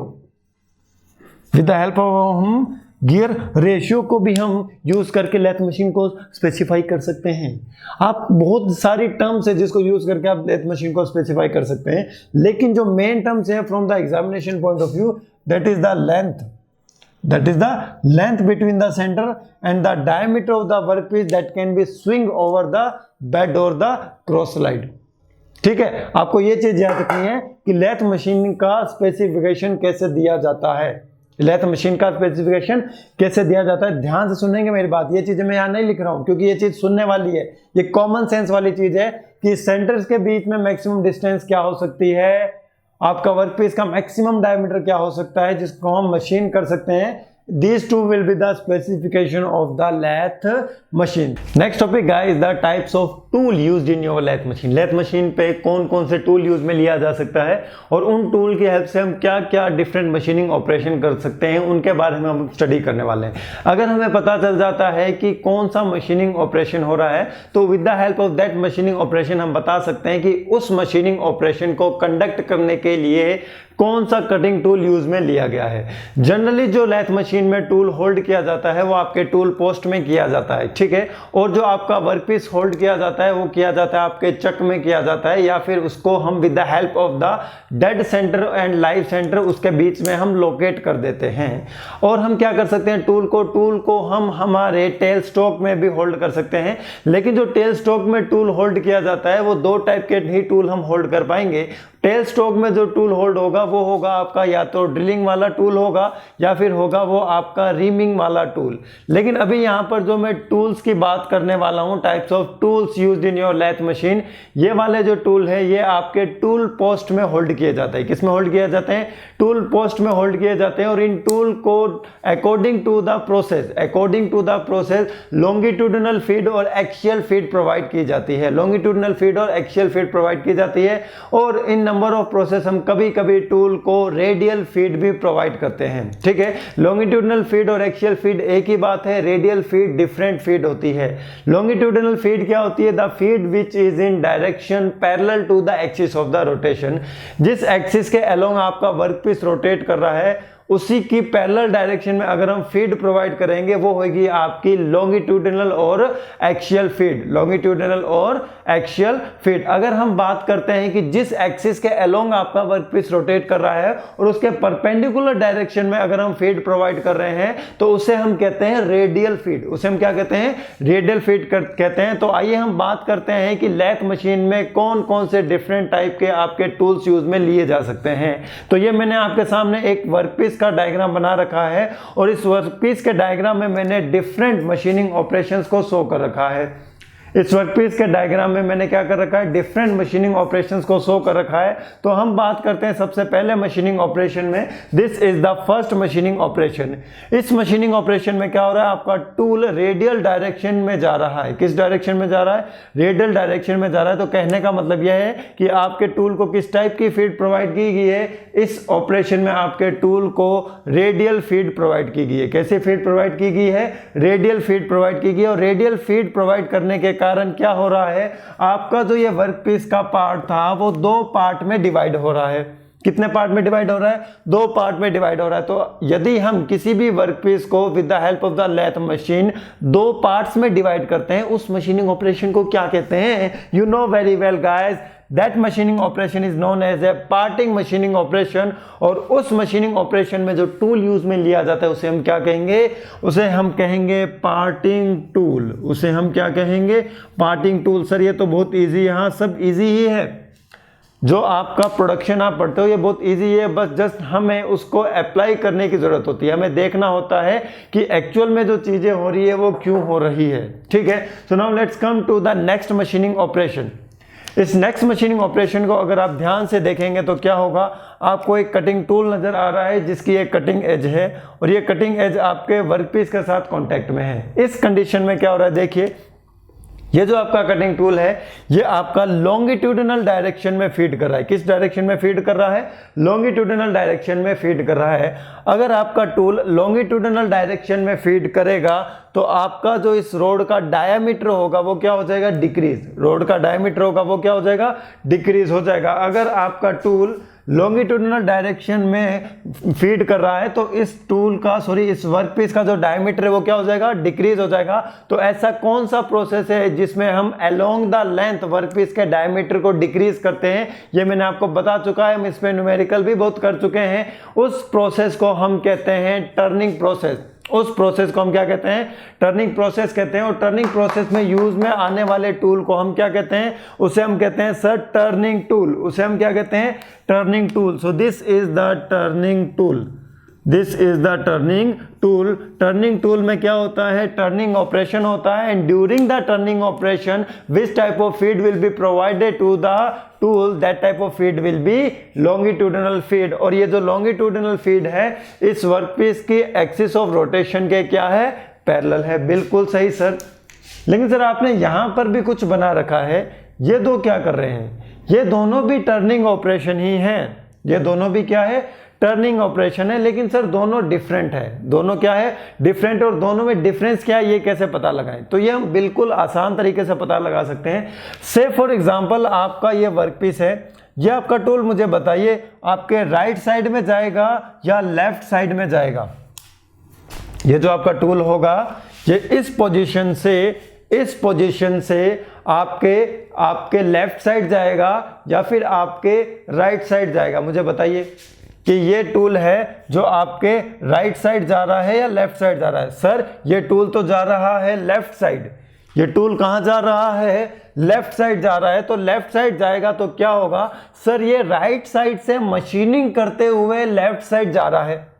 [SPEAKER 1] with the help of हम गियर रेशियो को भी हम यूज करके लेथ मशीन को स्पेसिफाई कर सकते हैं। आप बहुत सारी टर्म्स है जिसको यूज करके आप लेथ मशीन को स्पेसिफाई कर सकते हैं, लेकिन जो मेन टर्म्स है from the examination point of view, that is the length, that is the length between the center and the diameter of the workpiece that can be swing over the bed or the cross slide। ठीक है, आपको ये चीज याद रखनी है कि lathe machine का स्पेसिफिकेशन कैसे दिया जाता है, लेथ मशीन का स्पेसिफिकेशन कैसे दिया जाता है। ध्यान से सुनेंगे मेरी बात, ये चीजें मैं यहाँ नहीं लिख रहा हूँ क्योंकि ये चीज सुनने वाली है, ये कॉमन सेंस वाली चीज है कि सेंटर्स के बीच में मैक्सिमम डिस्टेंस क्या हो सकती है, आपका वर्कपीस का मैक्सिमम डायमीटर क्या हो सकता है जिसको हम मशीन कर सकते हैं। These two will be the specification of the lathe machine। Next topic guys, the types of tool used in your lathe machine। lathe machine पे कौन कौन से टूल यूज में लिया जा सकता है और उन टूल की हेल्प से हम क्या क्या डिफरेंट मशीनिंग ऑपरेशन कर सकते हैं, उनके बारे में हम स्टडी करने वाले हैं। अगर हमें पता चल जाता है कि कौन सा मशीनिंग ऑपरेशन हो रहा है तो with the help of that machining operation हम बता सकते हैं कि उस मशीनिंग ऑपरेशन को कंडक्ट करने के लिए कौन सा कटिंग टूल यूज में लिया गया है। जनरली जो लेथ मशीन में टूल होल्ड किया जाता है वो आपके टूल पोस्ट में किया जाता है, ठीक है, और जो आपका वर्कपीस होल्ड किया जाता है वो किया जाता है आपके चक में किया जाता है, या फिर उसको हम with the help of the dead centre and live centre उसके बीच में हम लोकेट कर देते हैं। और हम क्या कर सकते हैं, टूल को हम हमारे टेल स्टॉक में भी होल्ड कर सकते हैं, लेकिन जो टेल स्टॉक में टूल होल्ड किया जाता है वो दो टाइप के ही टूल हम होल्ड कर पाएंगे। टेल स्टॉक में जो टूल होल्ड होगा वो होगा आपका या तो ड्रिलिंग वाला टूल होगा या फिर होगा वो आपका रीमिंग वाला टूल। लेकिन अभी यहाँ पर जो मैं टूल्स की बात करने वाला हूँ, types of tools used in your lathe machine, ये वाले जो टूल है ये आपके टूल पोस्ट में होल्ड किए जाते हैं। किस में होल्ड किए जाते हैं, टूल पोस्ट में होल्ड किए जाते हैं। और इन टूल को according to the process longitudinal feed और एक्सियल फीड प्रोवाइड की जाती है, लॉन्गिट्यूडिनल फीड और एक्सियल फीड प्रोवाइड की जाती है। और इन नंबर ऑफ प्रोसेस हम कभी कभी टूल को रेडियल फीड भी प्रोवाइड करते हैं, ठीक है। लॉन्गिट्यूडिनल फीड और एक्सियल फीड एक ही बात है, रेडियल फीड डिफरेंट फीड होती है। लॉन्गिट्यूडिनल फीड क्या होती है, the feed which is in direction parallel to the axis of the rotation. जिस एक्सिस के अलोंग आपका वर्कपीस रोटेट कर रहा है उसी की पैरेलल डायरेक्शन में अगर हम फीड प्रोवाइड करेंगे वो होगी आपकी लॉन्गिट्यूडिनल और एक्सियल फीड, लॉन्गिट्यूडिनल और एक्सियल फीड। अगर हम बात करते हैं कि जिस एक्सिस के अलोंग आपका वर्कपीस रोटेट कर रहा है और उसके परपेंडिकुलर डायरेक्शन में अगर हम फीड प्रोवाइड कर रहे हैं तो उसे हम कहते हैं रेडियल फीड, उसे हम क्या कहते हैं, रेडियल फीड कहते हैं। तो आइए हम बात करते हैं कि लेथ मशीन में कौन कौन से डिफरेंट टाइप के आपके टूल्स यूज में लिए जा सकते हैं। तो ये मैंने आपके सामने एक वर्कपीस का डायग्राम बना रखा है और इस वर्कपीस के डायग्राम में मैंने डिफरेंट मशीनिंग ऑपरेशंस को शो कर रखा है। इस वर्कपीस के डायग्राम में मैंने क्या कर रखा है, डिफरेंट मशीनिंग ऑपरेशंस को शो कर रखा है। तो हम बात करते हैं सबसे पहले मशीनिंग ऑपरेशन में। This is the first machining operation. इस मशीनिंग ऑपरेशन में क्या हो रहा है, आपका टूल रेडियल डायरेक्शन में जा रहा है। किस डायरेक्शन में जा रहा है, रेडियल डायरेक्शन में जा रहा है। तो कहने का मतलब यह है कि आपके टूल को किस टाइप की फीड प्रोवाइड की गई है, इस ऑपरेशन में आपके टूल को रेडियल फीड प्रोवाइड की गई है। कैसे फीड प्रोवाइड की गई है, रेडियल फीड प्रोवाइड की गई है। और रेडियल फीड प्रोवाइड करने के कारण क्या हो रहा है, आपका जो ये वर्कपीस का पार्ट था वो दो पार्ट में डिवाइड हो रहा है। कितने पार्ट में डिवाइड हो रहा है, दो पार्ट में डिवाइड हो रहा है। तो यदि हम किसी भी वर्कपीस को with the help of the lathe machine दो पार्ट्स में डिवाइड करते हैं उस मशीनिंग ऑपरेशन को क्या कहते हैं, you know very well guys, that machining operation is known as a parting machining operation. और उस मशीनिंग ऑपरेशन में जो टूल यूज में लिया जाता है उसे हम क्या कहेंगे, उसे हम कहेंगे पार्टिंग टूल। उसे हम क्या कहेंगे, पार्टिंग टूल। सर ये तो बहुत इजी, यहाँ सब इजी ही है, जो आपका प्रोडक्शन आप पढ़ते हो ये बहुत इजी है, बस जस्ट हमें उसको अप्लाई करने की जरूरत होती है। हमें देखना होता है कि एक्चुअल में जो चीजें हो रही है वो क्यों हो रही है, ठीक है। So now let's come to the next machining operation. इस नेक्स्ट मशीनिंग ऑपरेशन को अगर आप ध्यान से देखेंगे तो क्या होगा, आपको एक कटिंग टूल नजर आ रहा है जिसकी एक कटिंग एज है और ये कटिंग एज आपके वर्कपीस के साथ कांटेक्ट में है। इस कंडीशन में क्या हो रहा है, देखिए ये जो आपका कटिंग टूल है ये आपका लॉन्गिट्यूडिनल डायरेक्शन में फीड कर रहा है। किस डायरेक्शन में फीड कर रहा है, लॉन्गिट्यूडिनल डायरेक्शन में फीड कर रहा है। अगर आपका टूल लॉन्गिट्यूडिनल डायरेक्शन में फीड करेगा तो आपका जो इस रोड का डायामीटर होगा वो क्या हो जाएगा, डिक्रीज। रोड का डायामीटर होगा वो क्या हो जाएगा, डिक्रीज हो जाएगा। अगर आपका टूल लॉन्गिट्यूडिनल डायरेक्शन में फीड कर रहा है तो इस टूल का इस वर्कपीस का जो डायमीटर है वो क्या हो जाएगा, डिक्रीज हो जाएगा। तो ऐसा कौन सा प्रोसेस है जिसमें हम अलोंग द लेंथ वर्कपीस के डायमीटर को डिक्रीज करते हैं, ये मैंने आपको बता चुका है, हम इसमें न्यूमेरिकल भी बहुत कर चुके हैं। उस प्रोसेस को हम कहते हैं टर्निंग प्रोसेस। उस प्रोसेस को हम क्या कहते हैं, टर्निंग प्रोसेस कहते हैं। और टर्निंग प्रोसेस में यूज में आने वाले टूल को हम क्या कहते हैं, उसे हम कहते हैं सर टर्निंग टूल। उसे हम क्या कहते हैं, turning tool. So this is the turning tool, this is the turning tool. Turning tool में क्या होता है, टर्निंग ऑपरेशन होता है। And during the turning operation which type of feed will be provided to the tool, that type of feed will be longitudinal feed. और ये जो longitudinal feed है इस वर्कपीस की एक्सिस ऑफ रोटेशन के क्या है, पैरेलल है। बिल्कुल सही सर। लेकिन सर आपने यहां पर भी कुछ बना रखा है, ये दो क्या कर रहे हैं, ये दोनों भी टर्निंग ऑपरेशन ही हैं। ये दोनों भी क्या है, टर्निंग ऑपरेशन है। लेकिन सर दोनों डिफरेंट है। दोनों क्या है, डिफरेंट। और दोनों में डिफरेंस क्या है ये कैसे पता लगाएं, तो ये हम बिल्कुल आसान तरीके से पता लगा सकते हैं। से फॉर एग्जांपल आपका ये वर्कपीस है, ये आपका टूल मुझे बताइए आपके राइट साइड में जाएगा या लेफ्ट साइड में जाएगा। ये जो आपका टूल होगा ये इस पोजीशन से आपके लेफ्ट साइड जाएगा या फिर आपके राइट साइड जाएगा। मुझे बताइए कि ये टूल है जो आपके राइट साइड जा रहा है या लेफ्ट साइड जा रहा है। सर ये टूल तो जा रहा है लेफ्ट साइड। ये टूल कहां जा रहा है, लेफ्ट साइड जा रहा है। तो लेफ्ट साइड जाएगा तो क्या होगा, सर ये राइट साइड से मशीनिंग करते हुए लेफ्ट साइड जा रहा है।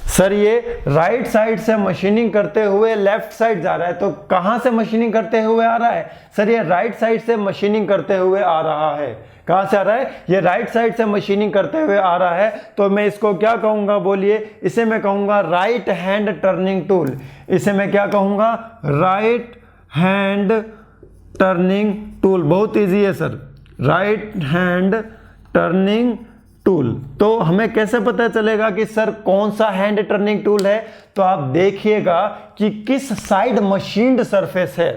[SPEAKER 1] सर ये राइट साइड से मशीनिंग करते हुए लेफ्ट साइड जा रहा है। तो कहां से मशीनिंग करते हुए आ रहा है, सर ये राइट साइड से मशीनिंग करते हुए आ रहा है। कहां से आ रहा है, ये राइट साइड से मशीनिंग करते हुए आ रहा है। तो मैं इसको क्या कहूंगा, बोलिए, इसे मैं कहूंगा राइट हैंड टर्निंग टूल। इसे मैं क्या कहूंगा, राइट हैंड टर्निंग टूल। बहुत इजी है sir, right hand turning tool. तो हमें कैसे पता चलेगा कि सर कौन सा हैंड टर्निंग टूल है, तो आप देखिएगा कि किस साइड मशीन्ड सरफेस है,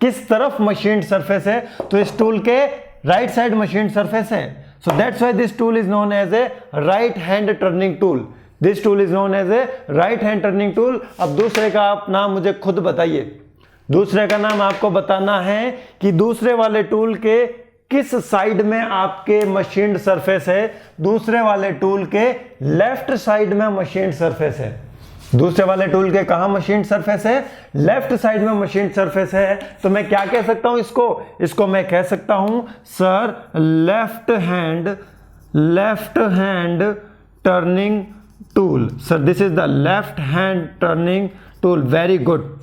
[SPEAKER 1] किस तरफ मशीन्ड सरफेस है। तो इस टूल के राइट साइड मशीन्ड सरफेस है। So that's why this tool is known as a right hand turning tool. This tool is known as a right hand turning tool. अब दूसरे का आप नाम मुझे खुद बताइए। दूसरे का नाम आपको बताना है कि दूसरे वाले टूल के किस साइड में आपके मशीन्ड सरफेस है। दूसरे वाले टूल के लेफ्ट साइड में मशीन्ड सरफेस है। दूसरे वाले टूल के कहां मशीन्ड सरफेस है, लेफ्ट साइड में मशीन्ड सरफेस है। तो मैं क्या कह सकता हूं इसको मैं कह सकता हूं sir left hand turning tool. Sir this is the left hand turning tool. Very good,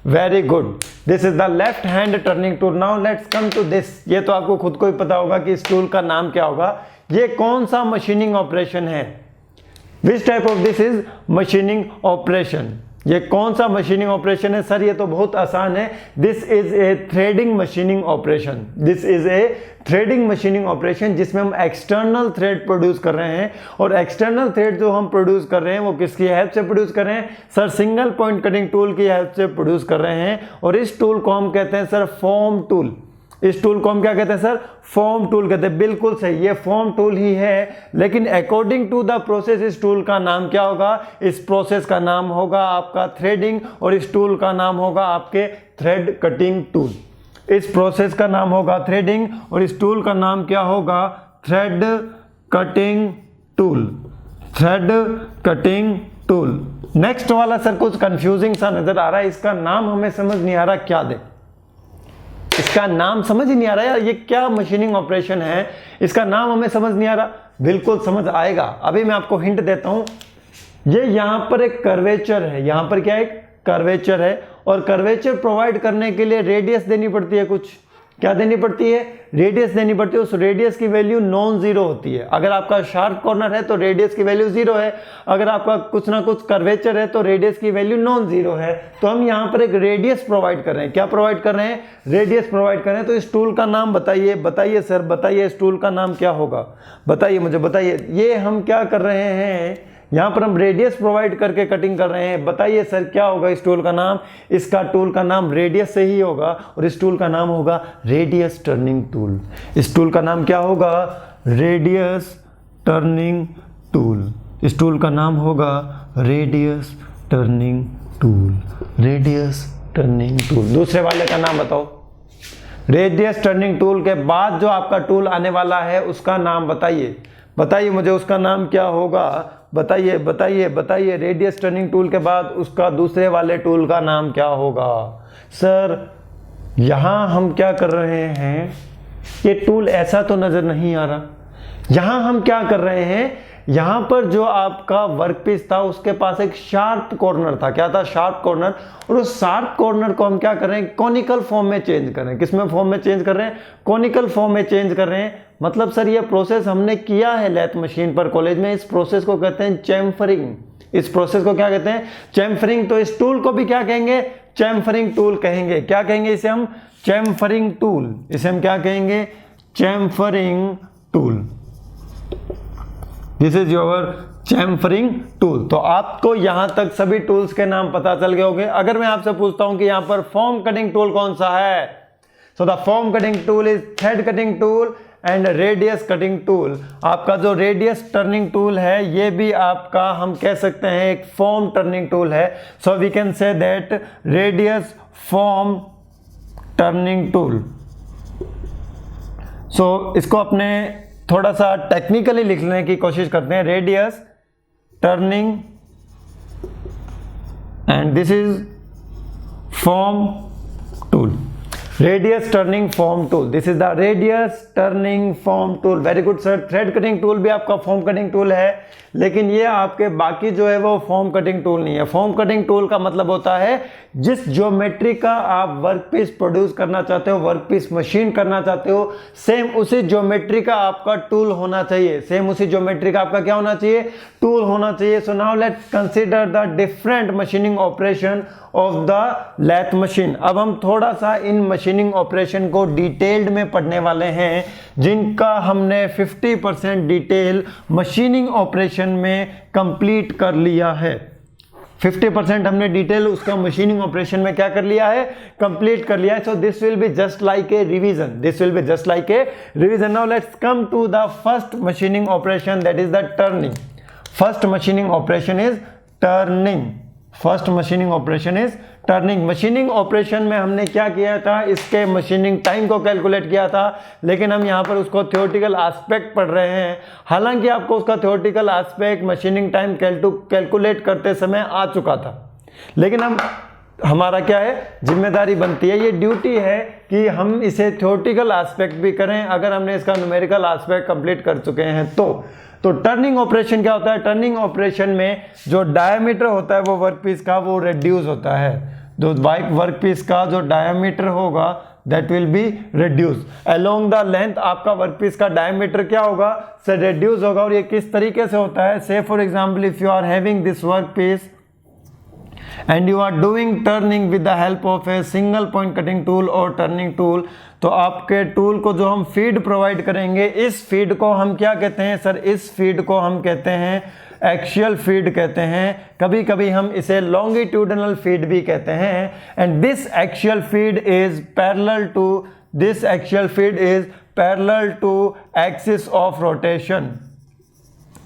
[SPEAKER 1] very good, this is the left hand turning tool. Now let's come to this. ये तो आपको खुद को ही पता होगा कि इस टूल का नाम क्या होगा। ये कौन सा मशीनिंग ऑपरेशन है, विच type of this is machining operation. ये कौन सा मशीनिंग ऑपरेशन है, सर ये तो बहुत आसान है। This is A threading machining operation. This is A threading machining operation जिसमें हम एक्सटर्नल थ्रेड प्रोड्यूस कर रहे हैं। और एक्सटर्नल थ्रेड जो हम प्रोड्यूस कर रहे हैं वो किसकी हेल्प से प्रोड्यूस कर रहे हैं, sir single point cutting tool की हेल्प से प्रोड्यूस कर रहे हैं। और इस टूल को हम कहते हैं सर फॉर्म टूल। इस टूल को हम क्या कहते हैं सर, फॉर्म टूल कहते हैं। बिल्कुल सही, ये फॉर्म टूल ही है। लेकिन अकॉर्डिंग टू द प्रोसेस इस टूल का नाम क्या होगा, इस प्रोसेस का नाम होगा आपका थ्रेडिंग और इस टूल का नाम होगा आपके थ्रेड कटिंग टूल। इस प्रोसेस का नाम होगा थ्रेडिंग और इस टूल का नाम क्या होगा, thread cutting tool. Thread cutting tool. Next वाला सर कुछ कंफ्यूजिंग सा नजर आ रहा है, इसका नाम हमें समझ नहीं आ रहा, क्या दे, इसका नाम समझ ही नहीं आ रहा यार, ये क्या मशीनिंग ऑपरेशन है, इसका नाम हमें समझ नहीं आ रहा। बिल्कुल समझ आएगा, अभी मैं आपको हिंट देता हूं। ये यहां पर एक कर्वेचर है, यहां पर क्या एक कर्वेचर है और कर्वेचर प्रोवाइड करने के लिए रेडियस देनी पड़ती है। कुछ क्या देनी पड़ती है, रेडियस देनी पड़ती है। उस रेडियस की वैल्यू नॉन जीरो होती है। अगर आपका शार्प कॉर्नर है तो रेडियस की वैल्यू जीरो है, अगर आपका कुछ ना कुछ कर्वेचर है तो रेडियस की वैल्यू नॉन जीरो है। तो हम यहाँ पर एक रेडियस प्रोवाइड कर रहे हैं। क्या प्रोवाइड कर रहे हैं, रेडियस प्रोवाइड कर रहे हैं। तो इस टूल का नाम बताइए, बताइए सर बताइए, इस टूल का नाम क्या होगा, बताइए मुझे बताइए। ये हम क्या कर रहे हैं, यहाँ पर हम रेडियस प्रोवाइड करके कटिंग कर रहे हैं। बताइए सर क्या होगा इस टूल का नाम? इसका टूल का नाम रेडियस से ही होगा और इस टूल का नाम होगा रेडियस टर्निंग टूल। इस टूल का नाम क्या होगा? Radius turning tool. इस टूल का नाम होगा radius turning tool. Radius turning tool. दूसरे वाले का नाम बताओ। रेडियस टर्निंग टूल के बाद जो आपका टूल आने वाला है उसका नाम बताइए। बताइए मुझे उसका नाम क्या होगा? बताइए बताइए बताइए। रेडियस टर्निंग टूल के बाद उसका दूसरे वाले टूल का नाम क्या होगा? सर यहाँ हम क्या कर रहे हैं, ये टूल ऐसा तो नजर नहीं आ रहा। यहाँ हम क्या कर रहे हैं, यहाँ पर जो आपका वर्कपीस था उसके पास एक शार्प कॉर्नर था। क्या था? Sharp corner. और उस शार्प कॉर्नर को हम क्या कर रहे हैं? कॉनिकल फॉर्म में चेंज कर रहे हैं। किस में फॉर्म में चेंज कर रहे हैं? कॉनिकल फॉर्म में चेंज कर रहे हैं। मतलब सर ये प्रोसेस हमने किया है लैथ मशीन पर कॉलेज में। इस प्रोसेस को कहते हैं चैम्फरिंग। इस प्रोसेस को क्या कहते हैं? चैम्फरिंग। तो इस टूल को भी क्या कहेंगे? चैम्फरिंग टूल कहेंगे। क्या कहेंगे इसे हम? Chamfering tool. इसे हम क्या कहेंगे? Chamfering tool. This is your chamfering tool. तो आपको यहां तक सभी टूल्स के नाम पता चल गए होंगे। अगर मैं आपसे पूछता हूं कि यहां पर फॉर्म कटिंग टूल कौन सा है, so the form cutting tool is thread cutting tool and radius cutting tool. आपका जो रेडियस टर्निंग टूल है ये भी आपका हम कह सकते हैं एक फॉर्म टर्निंग टूल है। So we can say that radius form turning tool. सो इसको अपने थोड़ा सा टेक्निकली लिखने की कोशिश करते हैं। Radius turning and this is form tool. Radius turning form tool. This is the radius turning form tool. Very good sir. Thread cutting tool भी आपका फॉर्म कटिंग टूल है, लेकिन ये आपके बाकी जो है वो फॉर्म कटिंग टूल नहीं है। फॉर्म कटिंग टूल का मतलब होता है जिस ज्योमेट्री का आप वर्कपीस प्रोड्यूस करना चाहते हो, वर्कपीस मशीन करना चाहते हो, सेम उसी ज्योमेट्री का आपका टूल होना चाहिए। सेम उसी ज्योमेट्री का आपका क्या होना चाहिए? टूल होना चाहिए। So now let's consider the different machining operation of the lathe machine. अब हम थोड़ा सा इन मशीनिंग ऑपरेशन को डिटेल्ड में पढ़ने वाले हैं, जिनका हमने 50% डिटेल मशीनिंग ऑपरेशन में कंप्लीट कर लिया है। 50% हमने डिटेल उसका मशीनिंग ऑपरेशन में क्या कर लिया है? कंप्लीट कर लिया है। So this will be just like a revision. This will be just like a revision. Now let's come to the first machining operation, that is the turning. First machining operation is turning. First machining operation is turning. Machining operation में हमने क्या किया था? इसके machining time को calculate किया था, लेकिन हम यहाँ पर उसको थ्योरेटिकल एस्पेक्ट पढ़ रहे हैं। हालांकि आपको उसका theoretical aspect machining time calculate करते समय आ चुका था, लेकिन हमारा क्या है? जिम्मेदारी बनती है, ये ड्यूटी है कि हम इसे थ्योरेटिकल एस्पेक्ट भी करें अगर हमने इसका न्यूमेरिकल एस्पेक्ट कंप्लीट कर चुके हैं तो टर्निंग ऑपरेशन क्या होता है? टर्निंग ऑपरेशन में जो डायमीटर होता है वो वर्कपीस का वो रिड्यूस होता है। जो वर्कपीस का जो डायमीटर होगा that will be reduce along the length. आपका वर्कपीस का डायमीटर क्या होगा? से रिड्यूस होगा। और ये किस तरीके से होता है? Say for example if you are having this workpiece and you are doing turning with the help of a single point cutting tool or turning tool, तो आपके टूल को जो हम फीड प्रोवाइड करेंगे, इस फीड को हम क्या कहते हैं सर? इस फीड को हम कहते हैं एक्सियल फीड कहते हैं। कभी कभी हम इसे लॉन्गिट्यूडनल फीड भी कहते हैं। And this axial feed is parallel to axis of rotation.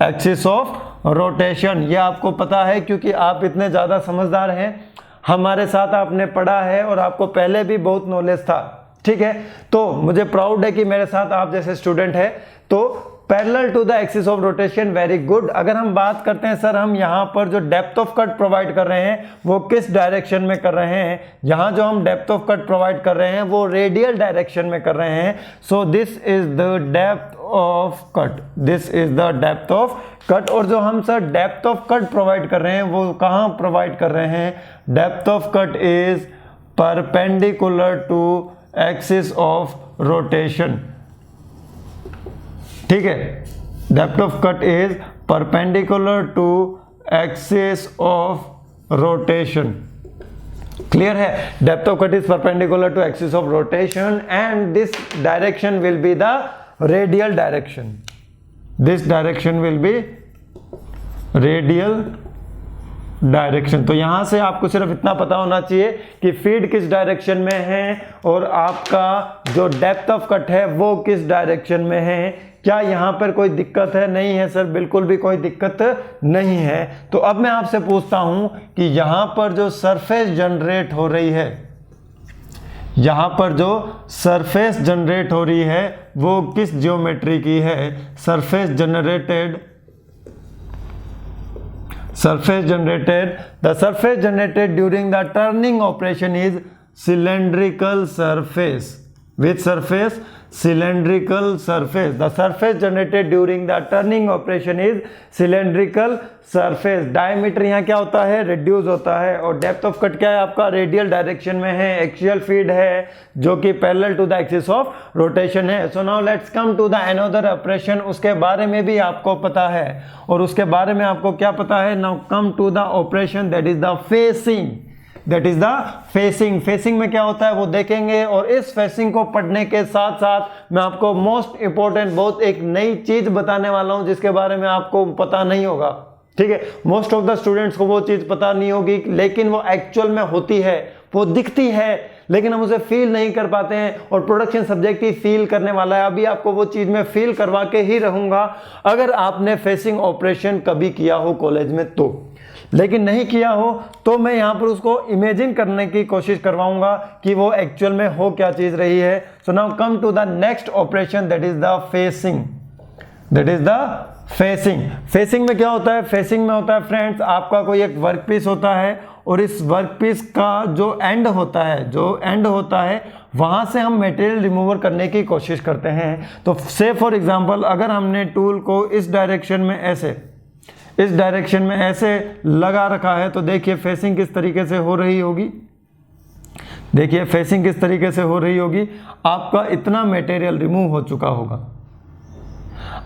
[SPEAKER 1] Axis of rotation ये आपको पता है क्योंकि आप इतने ज़्यादा समझदार हैं, हमारे साथ आपने पढ़ा है और आपको पहले भी बहुत नॉलेज था। ठीक है, तो मुझे प्राउड है कि मेरे साथ आप जैसे स्टूडेंट है। तो parallel to the axis of rotation, very good. अगर हम बात करते हैं सर, हम यहाँ पर जो डेप्थ ऑफ कट प्रोवाइड कर रहे हैं वो किस डायरेक्शन में कर रहे हैं? यहाँ जो हम डेप्थ ऑफ कट प्रोवाइड कर रहे हैं वो रेडियल डायरेक्शन में कर रहे हैं। So this is the depth of cut. This is the depth of cut. और जो हम sir depth of cut provide कर रहे हैं वो कहाँ प्रोवाइड कर रहे हैं? Depth of cut is perpendicular to axis of rotation. ठीक है, depth of cut is perpendicular to axis of rotation. Clear है? Depth of cut is perpendicular to axis of rotation and this direction will be the radial direction. This direction will B radial direction. तो यहां से आपको सिर्फ इतना पता होना चाहिए कि फीड किस डायरेक्शन में है और आपका जो डेप्थ ऑफ कट है वो किस डायरेक्शन में है। क्या यहां पर कोई दिक्कत है? नहीं है सर, बिल्कुल भी कोई दिक्कत नहीं है। तो अब मैं आपसे पूछता हूं कि यहां पर जो सरफेस जनरेट हो रही है, यहां पर जो सरफेस जनरेट हो रही है वो किस ज्योमेट्री की है? Surface generated, the surface generated during the turning operation is cylindrical surface. Which surface? Cylindrical surface. The surface generated during the turning operation is cylindrical surface. Diameter यहाँ क्या होता है? reduce होता है। और depth of cut क्या है आपका? radial direction में है। axial feed है जो कि parallel to the axis of rotation है। So now let's come to the another operation. उसके बारे में भी आपको पता है और उसके बारे में आपको क्या पता है? Now come to the operation that is the facing. That is the facing. Facing में क्या होता है वो देखेंगे और इस फेसिंग को पढ़ने के साथ साथ मैं आपको मोस्ट इंपॉर्टेंट बहुत एक नई चीज बताने वाला हूं जिसके बारे में आपको पता नहीं होगा। ठीक है, मोस्ट ऑफ द स्टूडेंट्स को वो चीज पता नहीं होगी लेकिन वो एक्चुअल में होती है, वो दिखती है लेकिन हम उसे फील नहीं कर पाते हैं और प्रोडक्शन सब्जेक्ट ही फील करने वाला है। अभी आपको वो चीज मैं फील करवा के ही रहूंगा अगर आपने फेसिंग ऑपरेशन कभी किया हो कॉलेज में तो, लेकिन नहीं किया हो तो मैं यहां पर उसको इमेजिन करने की कोशिश करवाऊंगा कि वो एक्चुअल में हो क्या चीज रही है। So now come to the next operation that is the facing. That is the facing. Facing में क्या होता है? फेसिंग में होता है फ्रेंड्स आपका कोई एक वर्कपीस होता है और इस वर्कपीस का जो एंड होता है, वहां से हम मटेरियल रिमूवर करने की कोशिश करते हैं। तो से फॉर एग्जांपल अगर हमने टूल को इस डायरेक्शन में ऐसे लगा रखा है तो देखिए फेसिंग किस तरीके से हो रही होगी। देखिए फेसिंग किस तरीके से हो रही होगी। आपका इतना मटेरियल रिमूव हो चुका होगा,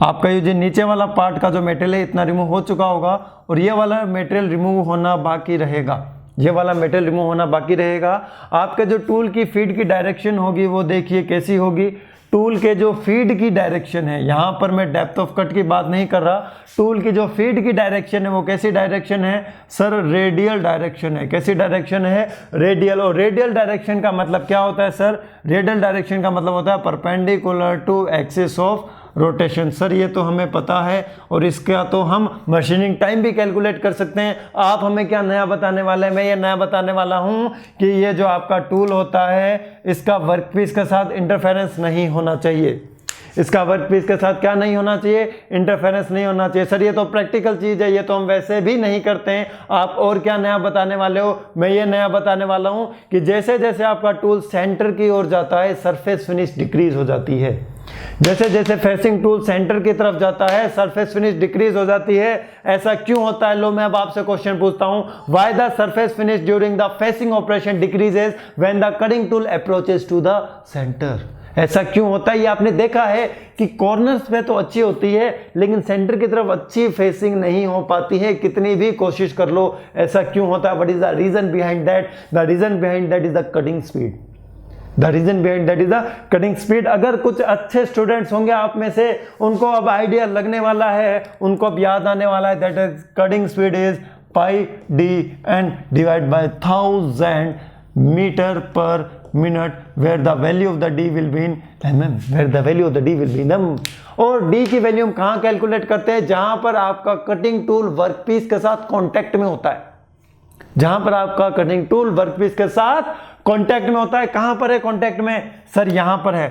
[SPEAKER 1] आपका ये जो नीचे वाला पार्ट का जो मटेरियल है इतना रिमूव हो चुका होगा और ये वाला मटेरियल रिमूव होना बाकी रहेगा। ये वाला मटेरियल रिमूव होना बाकी रहेगा। आपके जो टूल की फीड की डायरेक्शन होगी वो देखिए कैसी होगी। टूल के जो फीड की डायरेक्शन है, यहाँ पर मैं डेप्थ ऑफ कट की बात नहीं कर रहा, टूल की जो फीड की डायरेक्शन है वो कैसी डायरेक्शन है सर? रेडियल डायरेक्शन है। कैसी डायरेक्शन है? रेडियल। और रेडियल डायरेक्शन का मतलब क्या होता है सर? रेडियल डायरेक्शन का मतलब होता है perpendicular to axis of rotation. Sir ये तो हमें पता है और इसका तो हम मशीनिंग टाइम भी कैलकुलेट कर सकते हैं। आप हमें क्या नया बताने वाले हैं? मैं ये नया बताने वाला हूं कि ये जो आपका टूल होता है इसका वर्कपीस के साथ इंटरफेरेंस नहीं होना चाहिए। इसका वर्कपीस के साथ क्या नहीं होना चाहिए? इंटरफेरेंस नहीं होना चाहिए। सर ये तो प्रैक्टिकल चीज है, ये तो हम वैसे भी नहीं करते हैं। आप और क्या नया बताने वाले हो? मैं ये नया बताने वाला हूं कि जैसे जैसे आपका टूल सेंटर की ओर जाता है सरफेस फिनिश डिक्रीज हो जाती है। जैसे जैसे फेसिंग टूल सेंटर की तरफ जाता है सरफेस फिनिश डिक्रीज हो जाती है। ऐसा क्यों होता है? लो मैं अब आपसे क्वेश्चन पूछता हूं, why the surface finish during the facing operation decreases when the cutting tool approaches to the centre? ऐसा क्यों होता है? ये आपने देखा है कि कॉर्नर्स पे तो अच्छी होती है लेकिन सेंटर की तरफ अच्छी फेसिंग नहीं हो पाती है, कितनी भी कोशिश कर लो। ऐसा क्यों होता है? What is the reason behind that? The reason behind that is the cutting speed. The reason behind that is the cutting speed. अगर कुछ अच्छे स्टूडेंट्स होंगे आप में से, उनको अब आइडिया लगने वाला है, उनको अब याद आने वाला है that is cutting speed is pi D N divide by 1000 metre per minute where the value of the d will be in mm, where the value of the d will be in mm। और d की value हम कहां calculate करते हैं? जहां पर आपका cutting tool workpiece के साथ कांटेक्ट में होता है। जहां पर आपका कटिंग टूल वर्कपीस के साथ कांटेक्ट में होता है। कहां पर है कांटेक्ट में? सर यहां पर है।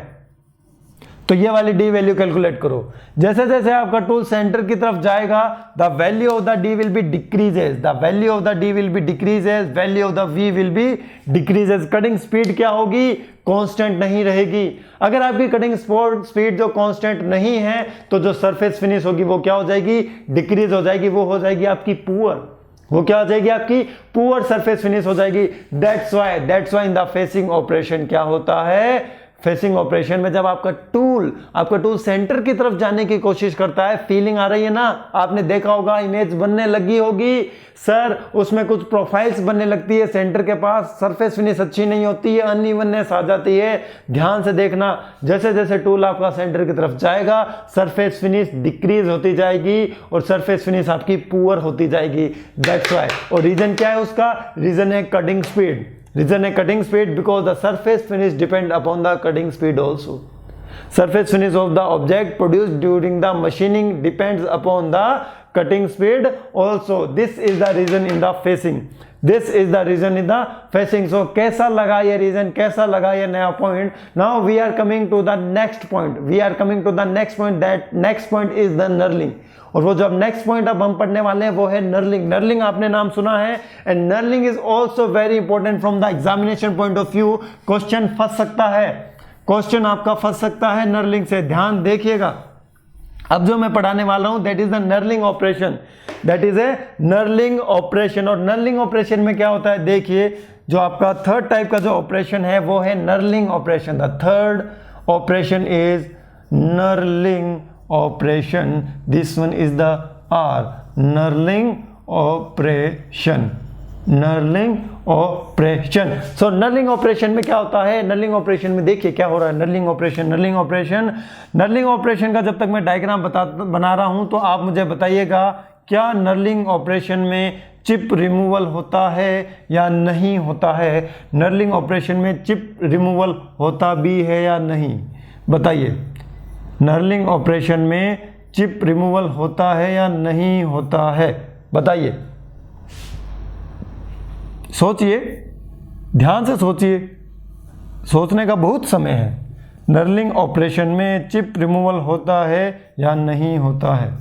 [SPEAKER 1] तो ये वाली डी वैल्यू कैलकुलेट करो। जैसे जैसे आपका टूल सेंटर की तरफ जाएगा the value of the D will be decreases, the value of the D will be decreases, value of the V will be decreases. Cutting speed क्या होगी? कांस्टेंट नहीं रहेगी। अगर आपकी कटिंग स्पीड जो कांस्टेंट नहीं है तो जो सरफेस फिनिश होगी वो क्या हो जाएगी? डिक्रीज हो जाएगी। वो हो जाएगी आपकी पुअर। वो क्या हो जाएगी? आपकी पुअर सरफेस फिनिश हो जाएगी। That's why in the facing operation क्या होता है? फेसिंग ऑपरेशन में जब आपका टूल सेंटर की तरफ जाने की कोशिश करता है, फीलिंग आ रही है ना, आपने देखा होगा इमेज बनने लगी होगी सर, उसमें कुछ प्रोफाइल्स बनने लगती है सेंटर के पास, सरफेस फिनिश अच्छी नहीं होती है, अनइवननेस आ जाती है। ध्यान से देखना, जैसे जैसे टूल आपका सेंटर की तरफ जाएगा सरफेस फिनिश डिक्रीज होती जाएगी और सरफेस फिनिश आपकी पुअर होती जाएगी। That's why. और रीजन क्या है उसका? रीजन है कटिंग स्पीड। रीजन है cutting speed because the surface finish depend upon the cutting speed also. Surface finish of the object produced during the machining depends upon the cutting speed also. This is the reason in the facing. This is the reason in the facing. So कैसा लगा ये reason, कैसा लगा ये नया point? Now we are coming to the next point. We are coming to the next point. That next point is the knurling. और वो जब नेक्स्ट पॉइंट अब हम पढ़ने वाले हैं वो है नर्लिंग। नर्लिंग आपने नाम सुना है, and knurling is also very important from the examination point of view. Question फंस सकता है, क्वेश्चन आपका फंस सकता है नर्लिंग से, ध्यान देखिएगा। अब जो मैं पढ़ाने वाला हूं that is the knurling operation, that is a knurling operation. और नर्लिंग ऑपरेशन में क्या होता है, देखिए जो आपका थर्ड टाइप का जो ऑपरेशन है वो है knurling operation. The third operation is knurling operation, this one is the R, knurling operation, knurling operation. सो नर्लिंग ऑपरेशन में क्या होता है, नर्लिंग ऑपरेशन में देखिए क्या हो रहा है। Knurling operation, knurling operation, knurling operation का जब तक मैं डायग्राम बना रहा हूं तो आप मुझे बताइएगा क्या नर्लिंग ऑपरेशन में चिप रिमूवल होता है या नहीं होता है। नर्लिंग ऑपरेशन में चिप रिमूवल होता भी है या नहीं, बताइए। नर्लिंग ऑपरेशन में चिप रिमूवल होता है या नहीं होता है, बताइए। सोचिए, ध्यान से सोचिए, सोचने का बहुत समय है। नर्लिंग ऑपरेशन में चिप रिमूवल होता है या नहीं होता है।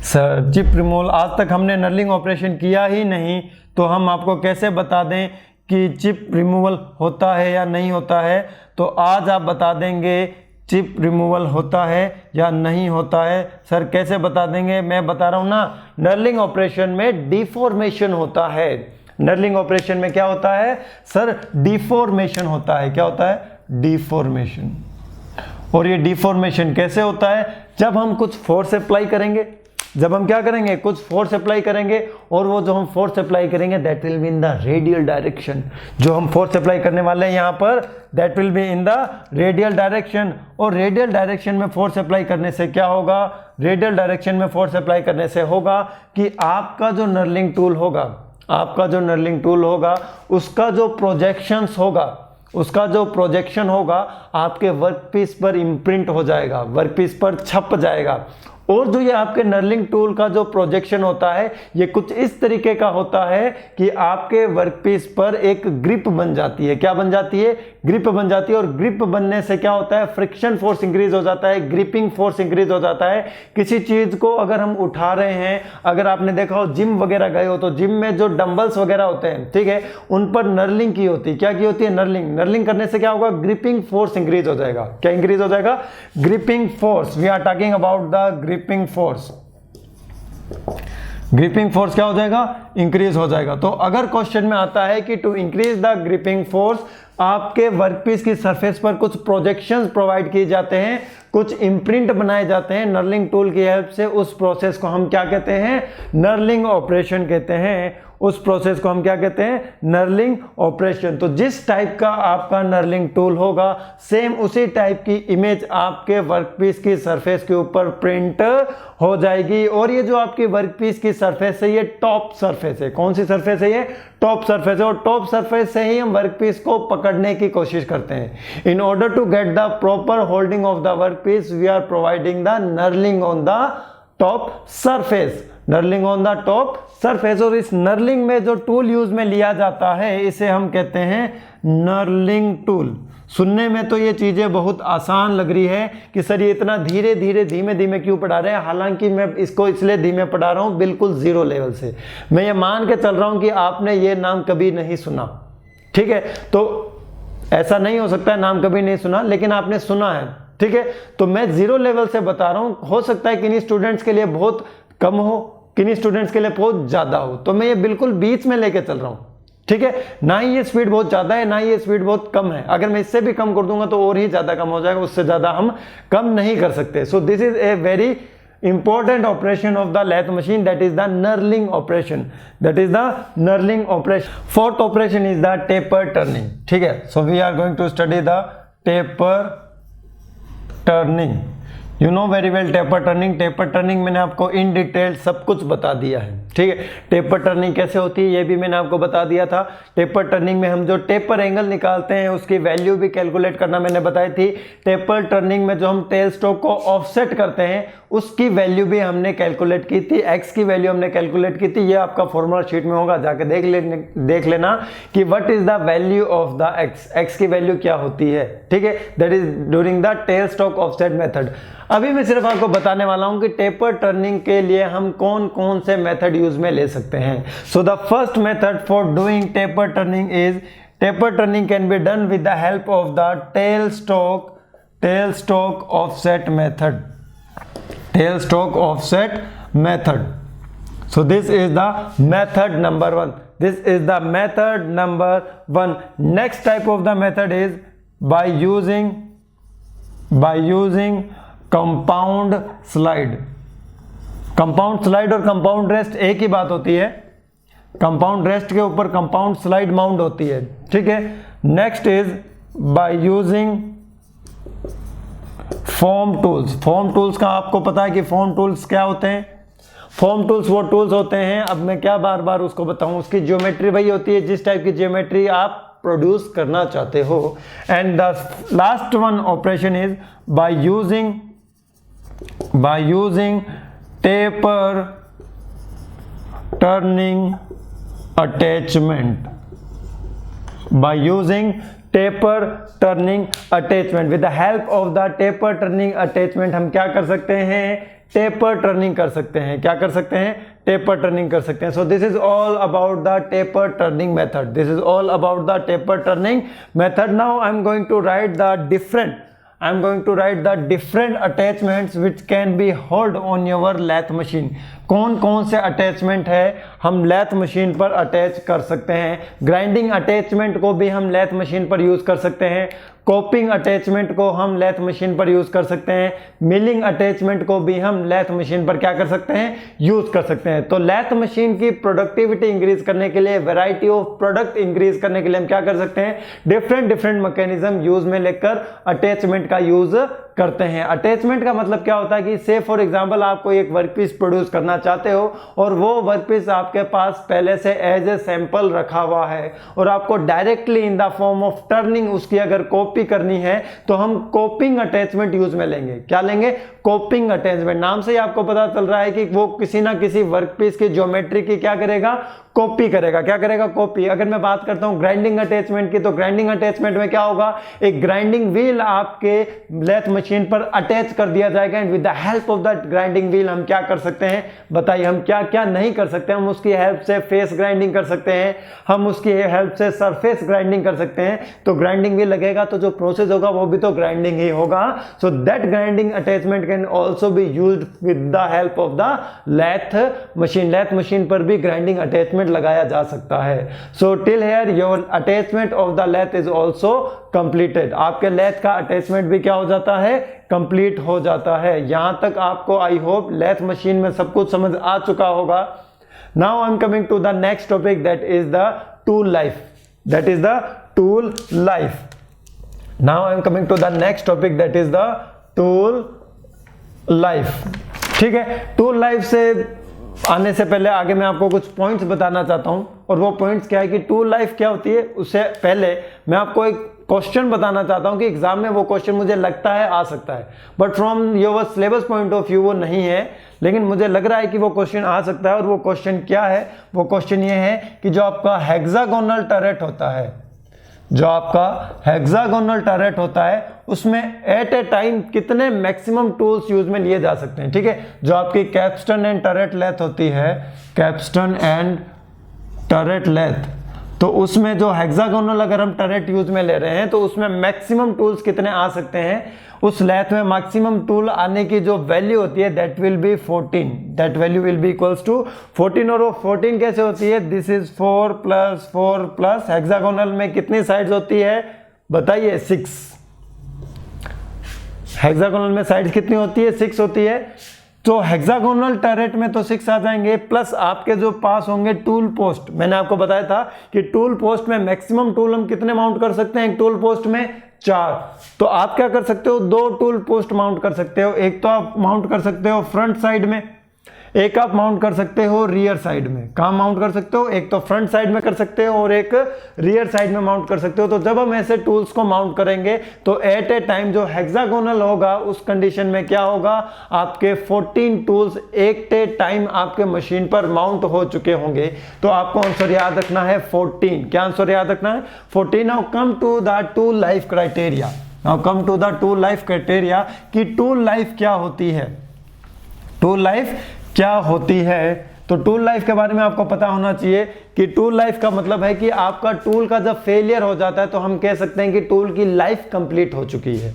[SPEAKER 1] सर चिप रिमूवल, आज तक हमने नर्लिंग ऑपरेशन किया ही नहीं तो हम आपको कैसे बता दें कि चिप रिमूवल होता है या नहीं होता है। तो आज आप बता देंगे चिप रिमूवल होता है या नहीं होता है। सर कैसे बता देंगे, मैं बता रहा हूं ना, नर्लिंग ऑपरेशन में डिफॉर्मेशन होता है। नर्लिंग ऑपरेशन में क्या होता है सर, डिफॉर्मेशन होता है। क्या होता है, डिफॉर्मेशन। और ये डिफॉर्मेशन कैसे होता है, जब हम कुछ फोर्स अप्लाई करेंगे, जब हम क्या करेंगे, कुछ फोर्स अप्लाई करेंगे, और वो जो हम फोर्स अप्लाई करेंगे that will be in the radial direction. जो हम फोर्स अप्लाई करने वाले हैं यहाँ पर that will be in the radial direction. और रेडियल डायरेक्शन में फोर्स अप्लाई करने से क्या होगा, रेडियल डायरेक्शन में फोर्स अप्लाई करने से होगा कि आपका जो नर्लिंग टूल होगा, आपका जो नर्लिंग टूल होगा उसका जो प्रोजेक्शंस होगा, उसका जो प्रोजेक्शन होगा आपके वर्कपीस पर इम्प्रिंट हो जाएगा, वर्कपीस पर छप जाएगा। और जो ये आपके नर्लिंग टूल का जो प्रोजेक्शन होता है ये कुछ इस तरीके का होता है कि आपके वर्कपीस पर एक ग्रिप बन जाती है। क्या बन जाती है, ग्रिप बन जाती है। और ग्रिप बनने से क्या होता है, फ्रिक्शन फोर्स इंक्रीज हो जाता है, ग्रिपिंग फोर्स इंक्रीज हो जाता है। किसी चीज को अगर हम उठा रहे हैं, अगर आपने देखा हो जिम वगैरह गए हो तो जिम में जो डंबल्स वगैरह होते हैं, ठीक है, उन पर नर्लिंग की होती है। क्या की होती है, नर्लिंग। नर्लिंग करने से क्या होगा, ग्रिपिंग फोर्स इंक्रीज हो जाएगा। क्या इंक्रीज हो जाएगा, gripping force. We are talking about the gripping force. Gripping force क्या हो जाएगा, इंक्रीज हो जाएगा। तो अगर क्वेश्चन में आता है कि to increase the gripping force, आपके वर्कपीस की सरफेस पर कुछ प्रोजेक्शंस प्रोवाइड किए जाते हैं, कुछ इम्प्रिंट बनाए जाते हैं नर्लिंग टूल की हेल्प से। उस प्रोसेस को हम क्या कहते हैं, नर्लिंग ऑपरेशन कहते हैं। उस प्रोसेस को हम क्या कहते हैं, नर्लिंग ऑपरेशन। तो जिस टाइप का आपका नर्लिंग टूल होगा सेम उसी टाइप की इमेज आपके वर्कपीस की सरफेस के ऊपर प्रिंट हो जाएगी। और ये जो आपकी वर्कपीस की सरफेस है ये टॉप सरफेस है। कौन सी सरफेस है, ये टॉप सरफेस है। और टॉप सरफेस से ही हम वर्कपीस को पकड़ने की कोशिश करते हैं। In order to get the proper holding of the workpiece we are providing the knurling on the top surface, knurling on the top surface. और इस नर्लिंग में जो टूल यूज में लिया जाता है इसे हम कहते हैं नर्लिंग टूल। सुनने में तो ये चीजें बहुत आसान लग रही है कि सर ये इतना धीरे धीरे धीमे धीमे क्यों पढ़ा रहे हैं। हालांकि मैं इसको इसलिए धीमे पढ़ा रहा हूं बिल्कुल जीरो लेवल से। मैं ये मान के चल रहा हूं कि आपने ये नाम कभी नहीं सुना, ठीक है। तो ऐसा नहीं हो सकता है नाम कभी नहीं सुना, लेकिन आपने सुना है, ठीक है। तो मैं जीरो लेवल से बता रहा हूं। हो सकता है किन्हीं स्टूडेंट्स के लिए बहुत कम हो, किन्हीं स्टूडेंट्स के लिए बहुत ज्यादा हो। तो मैं ये बिल्कुल बीच में लेके चल रहा हूं, ठीक है, ना ही ये स्पीड बहुत ज़्यादा है ना ही ये स्पीड बहुत कम है। अगर मैं इससे भी कम कर दूंगा तो और ही ज़्यादा कम हो जाएगा, उससे ज़्यादा हम कम नहीं कर सकते। सो this is a very important operation of the lathe machine, that is the knurling operation, that is the knurling operation. Fourth operation is the taper turning. ठीक है, so we are going to study the taper turning. You know very well taper turning. taper turning मैंने आपको in detail सब कुछ बता दिया है, ठीक है। टेपर टर्निंग कैसे होती है ये भी मैंने आपको बता दिया था। टेपर टर्निंग में हम जो टेपर एंगल निकालते हैं उसकी वैल्यू भी कैलकुलेट करना मैंने बताई थी। टेपर टर्निंग में जो हम टेल स्टॉक को ऑफसेट करते हैं उसकी वैल्यू भी हमने कैलकुलेट की थी, एक्स की वैल्यू हमने कैलकुलेट की थी। ये आपका फॉर्मूला शीट में होगा, जाके देख लेना कि what is the value of the x, x की वैल्यू क्या होती है, ठीक है। That is during the tell stock offset method. अभी मैं सिर्फ आपको बताने वाला हूं कि टेपर टर्निंग के लिए हम कौन कौन से मेथड यूज में ले सकते हैं। So the first method for doing taper turning is, taper turning can be done with the help of the tell stock offset method, tell stock offset method. So this is the method number one. This is the method number one. Next type of the method is by using compound slide. Compound slide और compound rest एक ही बात होती है। Compound rest के ऊपर compound slide mount होती है, ठीक है। Next is by using form tools. Form tools का आपको पता है कि फॉर्म टूल्स क्या होते हैं। फॉर्म टूल्स वो टूल्स होते हैं, अब मैं क्या बार बार उसको बताऊं, उसकी ज्योमेट्री वही होती है जिस टाइप की ज्योमेट्री आप प्रोड्यूस करना चाहते हो। And the last one operation is by using taper turning attachment. By using taper turning attachment, with the help of the taper turning attachment हम क्या कर सकते हैं, टेपर टर्निंग कर सकते हैं। क्या कर सकते हैं, टेपर टर्निंग कर सकते हैं। So this is all about the taper turning method, this is all about the taper turning method. Now I am going to write the different attachments which can be held on your lathe machine। कौन कौन से attachment है हम लैथ machine पर attach कर सकते हैं। Grinding attachment को भी हम लैथ मशीन पर यूज कर सकते हैं। कॉपिंग अटैचमेंट को हम लैथ मशीन पर यूज कर सकते हैं। मिलिंग अटैचमेंट को भी हम लैथ मशीन पर क्या कर सकते हैं, यूज कर सकते हैं। तो लैथ मशीन की प्रोडक्टिविटी इंक्रीज करने के लिए, वैरायटी ऑफ प्रोडक्ट इंक्रीज करने के लिए हम क्या कर सकते हैं, डिफरेंट मैकेनिज्म यूज में लेकर अटैचमेंट का यूज करते हैं। अटैचमेंट का मतलब क्या होता है कि से फॉर एग्जांपल आप कोई एक वर्कपीस प्रोड्यूस करना चाहते हो और वो वर्कपीस आपके पास पहले से एज ए सैंपल रखा हुआ है और आपको directly in the form of turning उसकी अगर कॉपी करनी है तो हम कॉपिंग अटैचमेंट यूज में लेंगे। क्या लेंगे, कॉपिंग अटैचमेंट। नाम से ही आपको पता चल रहा है कि वो किसी ना किसी वर्कपीस की ज्योमेट्री की क्या करेगा, कॉपी करेगा। क्या करेगा, कॉपी। अगर मैं बात करता हूं ग्राइंडिंग अटैचमेंट की, तो ग्राइंडिंग अटैचमेंट में क्या होगा, एक ग्राइंडिंग व्हील आपके लेथ मशीन पर अटैच कर दिया जाएगा and with the help of that grinding wheel हम क्या कर सकते हैं, बताइए हम क्या क्या नहीं कर सकते। हम उसकी हेल्प से फेस ग्राइंडिंग कर सकते हैं, हम उसकी हेल्प से सरफेस ग्राइंडिंग कर सकते हैं। तो ग्राइंडिंग व्हील लगेगा तो जो प्रोसेस होगा वो भी तो ग्राइंडिंग ही होगा। So that grinding attachment can also be used with the help of the lathe machine. Lathe machine पर भी ग्राइंडिंग अटैचमेंट लगाया जा सकता है। So till here your attachment of the lathe is also completed. आपके lathe का attachment भी क्या हो जाता है, कंप्लीट हो जाता है। यहां तक आपको आई होप लेथ मशीन में सब कुछ समझ आ चुका होगा। Now I am coming to the next topic, that is the tool life. That is the tool life. Now I am coming to the next topic, that is the tool life. ठीक है, tool life से आने से पहले आगे मैं आपको कुछ पॉइंट्स बताना चाहता हूं, और वो पॉइंट्स क्या है कि टूल लाइफ क्या होती है। उससे पहले मैं आपको एक क्वेश्चन बताना चाहता हूं कि एग्जाम में वो क्वेश्चन मुझे लगता है आ सकता है, but from your syllabus point of view वो नहीं है, लेकिन मुझे लग रहा है कि वो क्वेश्चन आ सकता है। और वो क्वेश्चन क्या है, वो क्वेश्चन ये है कि जो आपका हेक्सागोनल टर्रेट होता है, जो आपका हेक्सागोनल टर्रेट होता है उसमें एट ए टाइम कितने मैक्सिमम टूल्स यूज में लिए जा सकते हैं। ठीक है, जो आपकी कैप्स्टन एंड टर्रेट लेथ होती है, कैप्स्टन एंड टर्रेट लेथ, तो उसमें जो हेक्सागोनल अगर हम टरेट यूज में ले रहे हैं तो उसमें मैक्सिमम टूल्स कितने आ सकते हैं, उस लैथ में मैक्सिमम टूल आने की जो वैल्यू होती है that will be 14, that value will be equals to 14। और वो 14 कैसे होती है, दिस इज 4 + 4 + हेक्सागोनल में कितनी साइड्स होती है बताइए, 6। हेक्सागोनल में साइड्स कितनी होती है, 6 होती है। तो हेक्सागोनल टरेट में तो 6 आ जाएंगे, प्लस आपके जो पास होंगे टूल पोस्ट। मैंने आपको बताया था कि टूल पोस्ट में मैक्सिमम टूल हम कितने माउंट कर सकते हैं, एक टूल पोस्ट में 4। तो आप क्या कर सकते हो, 2 टूल पोस्ट माउंट कर सकते हो। एक तो आप माउंट कर सकते हो फ्रंट साइड में, एक आप माउंट कर सकते हो रियर साइड में। कहाँ माउंट कर सकते हो, एक तो फ्रंट साइड में कर सकते हो और एक रियर साइड में माउंट कर सकते हो। तो जब हम ऐसे टूल्स को माउंट करेंगे तो एट ए टाइम जो हेक्सागोनल होगा उस कंडीशन में क्या होगा, आपके 14 टूल्स एक ए टाइम आपके मशीन पर माउंट हो चुके होंगे। तो आपको आंसर याद रखना है 14। क्या आंसर याद रखना है, 14। Now come to the tool life criteria. Now come to the tool life criteria कि टूल लाइफ क्या होती है, टूल लाइफ क्या होती है। तो टूल लाइफ के बारे में आपको पता होना चाहिए कि टूल लाइफ का मतलब है कि आपका टूल का जब फेलियर हो जाता है तो हम कह सकते हैं कि टूल की लाइफ कंप्लीट हो चुकी है,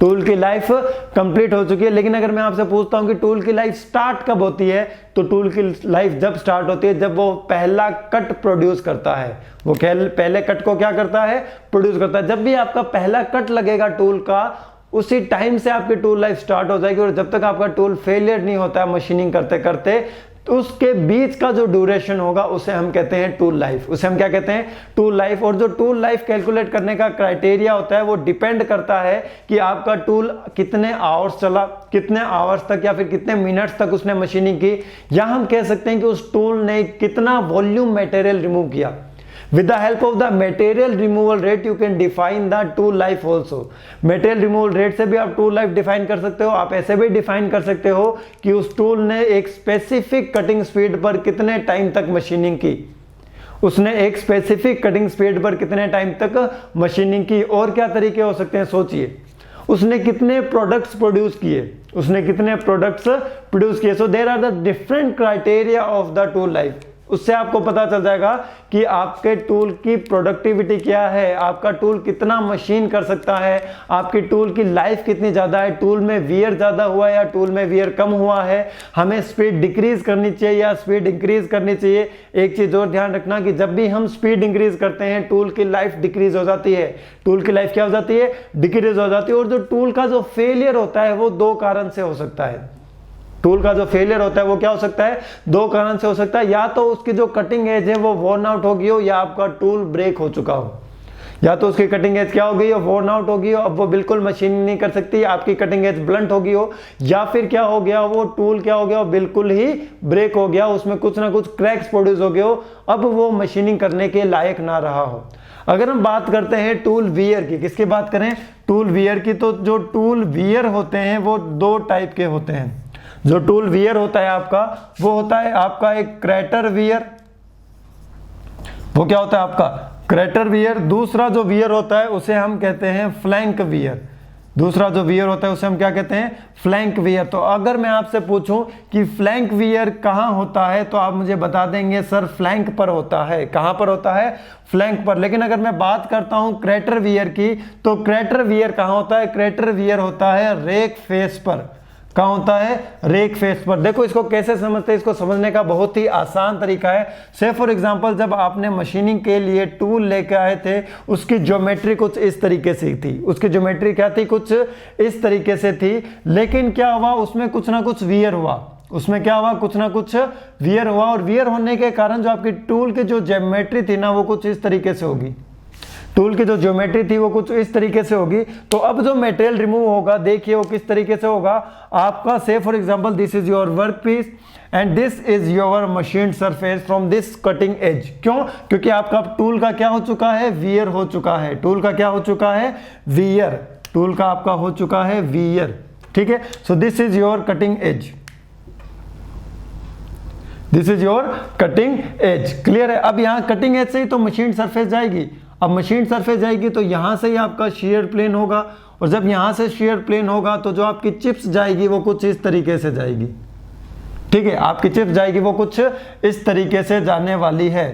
[SPEAKER 1] टूल की लाइफ कंप्लीट हो चुकी है। लेकिन अगर मैं आपसे पूछता हूं कि टूल की लाइफ स्टार्ट कब होती है, तो टूल की लाइफ जब स्टार्ट होती है जब वो पहला कट प्रोड्यूस करता है। वो पहले कट को क्या करता है, प्रोड्यूस करता है। जब भी आपका पहला कट लगेगा टूल का, उसी टाइम से आपकी टूल लाइफ स्टार्ट हो जाएगी। और जब तक आपका टूल फेलियर नहीं होता है मशीनिंग करते करते, तो उसके बीच का जो ड्यूरेशन होगा उसे हम कहते हैं टूल लाइफ। उसे हम क्या कहते हैं, टूल लाइफ। और जो टूल लाइफ कैलकुलेट करने का क्राइटेरिया होता है वो डिपेंड करता है कि आपका टूल कितने आवर्स चला, कितने आवर्स तक या फिर कितने मिनट्स तक उसने मशीनिंग की, या हम कह सकते हैं कि उस टूल ने कितना वॉल्यूम मटेरियल रिमूव किया। With the help of the material removal rate you can define the tool life also। material removal rate से भी आप tool life define कर सकते हो। आप ऐसे भी define कर सकते हो कि उस tool ने एक specific cutting speed पर कितने टाइम तक मशीनिंग की, उसने एक स्पेसिफिक कटिंग स्पीड पर कितने टाइम तक मशीनिंग की। और क्या तरीके हो सकते हैं, सोचिए, उसने कितने प्रोडक्ट्स प्रोड्यूस किए, उसने कितने प्रोडक्ट्स प्रोड्यूस किए। So there are the different criteria of the tool life. उससे आपको पता चल जाएगा कि आपके टूल की प्रोडक्टिविटी क्या है, आपका टूल कितना मशीन कर सकता है, आपकी टूल की लाइफ कितनी ज़्यादा है, टूल में वियर ज़्यादा हुआ है या टूल में वियर कम हुआ है, हमें स्पीड डिक्रीज करनी चाहिए या स्पीड इंक्रीज करनी चाहिए। एक चीज़ और ध्यान रखना कि जब भी हम स्पीड इंक्रीज करते हैं टूल की लाइफ डिक्रीज हो जाती है। टूल की लाइफ क्या हो जाती है, डिक्रीज हो जाती है। और जो टूल का जो फेलियर होता है वो 2 कारण से हो सकता है। टूल का जो फेलियर होता है वो क्या हो सकता है, 2 कारण से हो सकता है। या तो उसकी जो कटिंग एज है वो वॉर्न आउट हो गई हो, या आपका टूल ब्रेक हो चुका हो। या तो उसकी कटिंग एज क्या हो गई हो, वॉर्न आउट हो गई हो, अब वो बिल्कुल मशीनिंग नहीं कर सकती, आपकी कटिंग एज ब्लंट हो गई हो। या फिर क्या हो गया, वो टूल क्या हो गया, वो बिल्कुल ही ब्रेक हो गया, उसमें कुछ ना कुछ क्रैक्स प्रोड्यूस हो गए हो, अब वो मशीनिंग करने के लायक ना रहा हो। अगर हम बात करते हैं टूल वियर की, किसकी बात करें, टूल वियर की, तो जो टूल वियर होते हैं वो 2 टाइप के होते हैं। जो टूल वियर होता है आपका, वो होता है आपका एक क्रैटर वियर। वो क्या होता है आपका, क्रैटर वियर। दूसरा जो वियर होता है उसे हम कहते हैं फ्लैंक वियर। दूसरा जो वियर होता है उसे हम क्या कहते हैं, फ्लैंक वियर। तो अगर मैं आपसे पूछूं कि फ्लैंक वियर कहां होता है तो आप मुझे बता देंगे सर फ्लैंक पर होता है। कहां पर होता है, फ्लैंक पर। लेकिन अगर मैं बात करता हूं क्रैटर वियर की, तो क्रैटर वियर कहां होता है, क्रैटर वियर होता है रेक फेस पर। कहाँ होता है, रेक फेस पर। देखो इसको कैसे समझते हैं, इसको समझने का बहुत ही आसान तरीका है। से फॉर एग्जांपल जब आपने मशीनिंग के लिए टूल लेके आए थे, उसकी ज्योमेट्री कुछ इस तरीके से थी, उसकी ज्योमेट्री क्या थी, कुछ इस तरीके से थी। लेकिन क्या हुआ, उसमें कुछ ना कुछ वियर हुआ, उसमें क्या हुआ, कुछ ना कुछ वियर हुआ। और वियर होने के कारण जो आपकी टूल की जो ज्योमेट्री थी ना, वो कुछ इस तरीके से होगी। टूल की जो ज्योमेट्री थी वो कुछ इस तरीके से होगी। तो अब जो मटेरियल रिमूव होगा, देखिए वो किस तरीके से होगा आपका। Say for example this is your work piece and this is your machine surface from this cutting edge. क्यों, क्योंकि आपका टूल का क्या हो चुका है, वियर हो चुका है। टूल का क्या हो चुका है, वियर। टूल का आपका हो चुका है वियर, ठीक है। So this is your cutting edge, this is your cutting edge. Clear है। अब यहाँ कटिंग एज से ही तो मशीन सरफेस जाएगी। अब मशीन सरफेस जाएगी तो यहां से ही आपका शेयर प्लेन होगा, और जब यहां से शेयर प्लेन होगा तो जो आपकी चिप्स जाएगी वो कुछ इस तरीके से जाएगी, ठीक है। आपकी चिप्स जाएगी वो कुछ इस तरीके से जाने वाली है।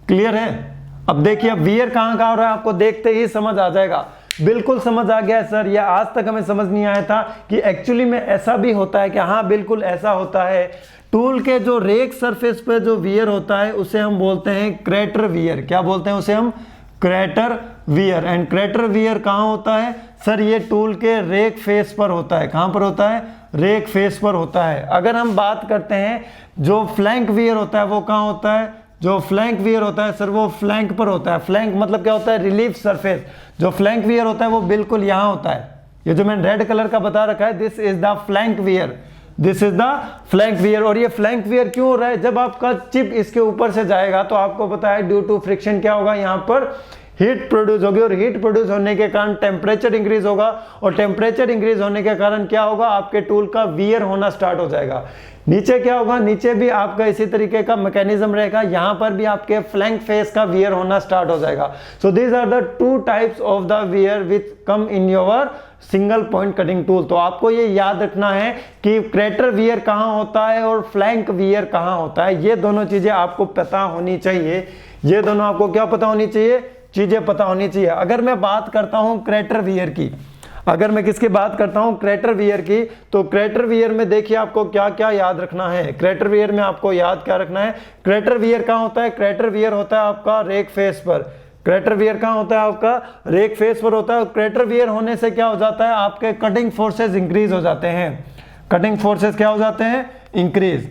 [SPEAKER 1] क्लियर है। अब देखिए अब वियर कहाँ कहाँ हो रहा है आपको देखते ही समझ आ जाएगा। बिल्कुल समझ आ गया सर, या आज तक हमें समझ नहीं आया था कि एक्चुअली में ऐसा भी होता है कि हाँ बिल्कुल ऐसा होता है। टूल के जो रेक सरफेस पे जो वियर होता है उसे हम बोलते हैं क्रेटर वियर। क्या बोलते हैं उसे हम? Crater wear. And crater wear कहाँ होता है सर? ये टूल के रेक फेस पर होता है। कहाँ पर होता है? रेक फेस पर होता है। अगर हम बात करते हैं जो फ्लैंक वियर होता है वो कहाँ होता है? जो फ्लैंक वियर होता है सर वो फ्लैंक पर होता है। फ्लैंक मतलब क्या होता है? Relief surface. जो फ्लैंक वियर होता है वो बिल्कुल यहाँ होता है। ये जो मैंने रेड कलर का बता रखा है this is the flank wear, this is the flank wear. और ये फ्लैंक वियर क्यों हो रहा है? जब आपका चिप इसके ऊपर से जाएगा तो आपको पता है ड्यू टू फ्रिक्शन क्या होगा, यहाँ पर हीट प्रोड्यूस होगी, और हीट प्रोड्यूस होने के कारण टेम्परेचर इंक्रीज होगा, और टेम्परेचर इंक्रीज होने के कारण क्या होगा? आपके टूल का वियर होना स्टार्ट हो जाएगा। नीचे क्या होगा? नीचे भी आपका इसी तरीके का मैकेनिज्म रहेगा, यहां पर भी आपके फ्लैंक फेस का वियर होना स्टार्ट हो जाएगा। So these are the two types of the wear which come in your single point cutting tool. तो आपको ये याद रखना है कि क्रेटर वियर कहां होता है और फ्लैंक वियर कहां होता है। ये दोनों चीजें आपको पता होनी चाहिए। ये दोनों आपको क्या पता होनी चाहिए? चीजें पता होनी चाहिए। अगर मैं बात करता हूं क्रेटर वियर की, अगर मैं किसकी बात करता हूं? क्रेटर वियर की, तो क्रेटर वियर में देखिए आपको क्या क्या याद रखना है। क्रेटर वियर में आपको याद क्या रखना है? क्रेटर वियर कहां होता है? क्रेटर वियर होता है आपका रेक फेस पर। क्रेटर वियर कहां होता है? आपका रेक फेस पर होता है। क्रेटर वियर होने से क्या हो जाता है? आपके कटिंग फोर्सेस इंक्रीज हो जाते हैं। कटिंग फोर्सेस क्या हो जाते हैं? Increase.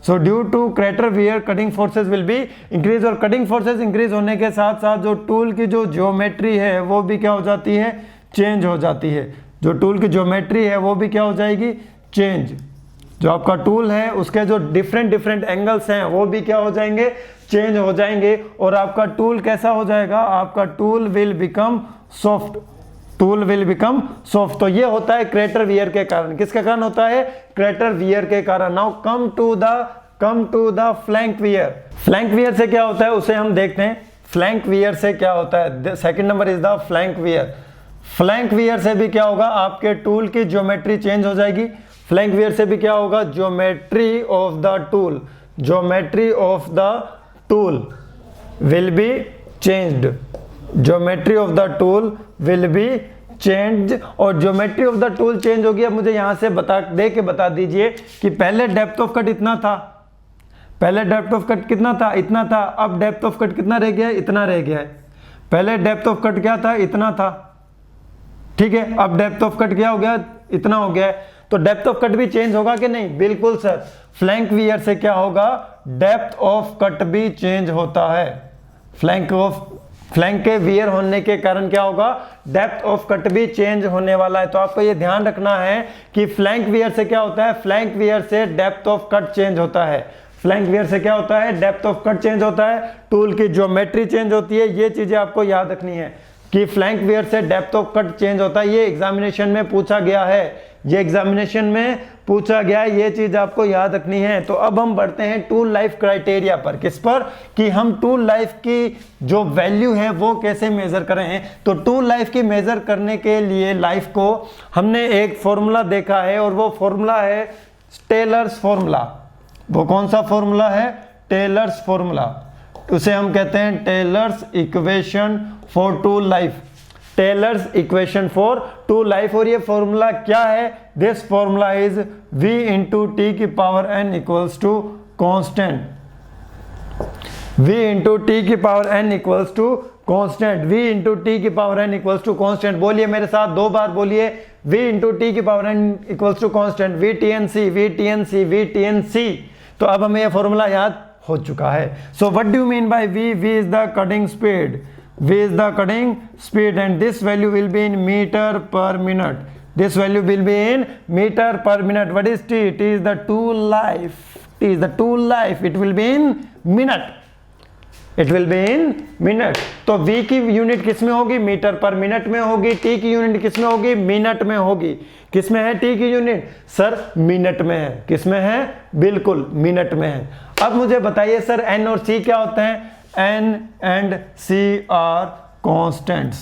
[SPEAKER 1] So due to crater wear cutting forces will be increase. और कटिंग फोर्सेस इंक्रीज होने के साथ साथ जो टूल की जो ज्योमेट्री है वो भी क्या हो जाती है? चेंज हो जाती है। जो टूल की ज्योमेट्री है वो भी क्या हो जाएगी? चेंज। जो आपका टूल है उसके जो डिफरेंट डिफरेंट एंगल्स हैं वो भी क्या हो जाएंगे? चेंज हो जाएंगे। और आपका टूल कैसा हो जाएगा? आपका tool will become soft. Tool will become soft. तो ये होता है क्रेटर वियर के कारण। किसके कारण होता है? क्रेटर वियर के कारण। Now come to the flank wear. Flank wear से क्या होता है उसे हम देखते हैं। फ्लैंक वियर से क्या होता है? Second number is the flank wear. Flank wear से भी क्या होगा? आपके टूल की ज्योमेट्री चेंज हो जाएगी। फ्लैंक वियर से भी क्या होगा? Geometry of the tool, geometry of the tool will be changed. Geometry of the tool will be change. और geometry of the tool change होगी। अब मुझे यहां से बता दीजिए कि पहले डेप्थ ऑफ कट इतना था। पहले डेप्थ ऑफ कट कितना था? इतना था। अब डेप्थ ऑफ कट कितना रह गया है? इतना रह गया है। पहले डेप्थ ऑफ कट क्या था? इतना था। ठीक है, अब डेप्थ ऑफ कट क्या हो गया? इतना हो गया है। तो डेप्थ ऑफ कट भी चेंज होगा कि नहीं? बिल्कुल सर। फ्लैंक वियर से क्या होगा? डेप्थ ऑफ कट भी चेंज होता है। फ्लैंक के वियर होने के कारण क्या होगा? डेप्थ ऑफ कट भी चेंज होने वाला है। तो आपको ये ध्यान रखना है कि फ्लैंक वियर से क्या होता है? फ्लैंक वियर से डेप्थ ऑफ कट चेंज होता है। फ्लैंक वियर से क्या होता है? डेप्थ ऑफ कट चेंज होता है। टूल की ज्योमेट्री चेंज होती है। ये चीजें आपको याद रखनी है कि फ्लैंक वियर से डेप्थ ऑफ कट चेंज होता है। ये एग्जामिनेशन में पूछा गया है। ये एग्जामिनेशन में पूछा गया है। ये चीज आपको याद रखनी है। तो अब हम बढ़ते हैं टूल लाइफ क्राइटेरिया पर। किस पर? कि हम टूल लाइफ की जो वैल्यू है वो कैसे मेजर करें। तो टूल लाइफ की मेजर करने के लिए लाइफ को हमने एक फॉर्मूला देखा है, और वो फॉर्मूला है टेलर्स फॉर्मूला। वो कौन सा फॉर्मूला है? Taylor's formula. उसे हम कहते हैं Taylor's equation for tool life. Taylor's equation for tool life. और ये फॉर्मूला क्या है? This formula is v into T की power n equals to constant. v into T की power n equals to constant. v into T की power n equals to constant. बोलिए मेरे साथ, 2 बार बोलिए। v इंटू टी की power n equals to constant. VTNC। तो अब हमें यह फॉर्मूला याद हो चुका है। So what do you mean by v? v is the cutting speed. v is the cutting speed, and this value will be in meter per minute. This value will be in meter per minute. What is t? T is the tool life. T is the tool life. It will be in minute. It will be in minute. तो v की unit किस में होगी? Metre per minute में होगी। t की unit किस में होगी? मिनट में होगी। किस में है t की यूनिट? सर मिनट में है। किस में है? बिल्कुल मिनट में है। अब मुझे बताइए सर n और c क्या होते हैं? N and C are constants.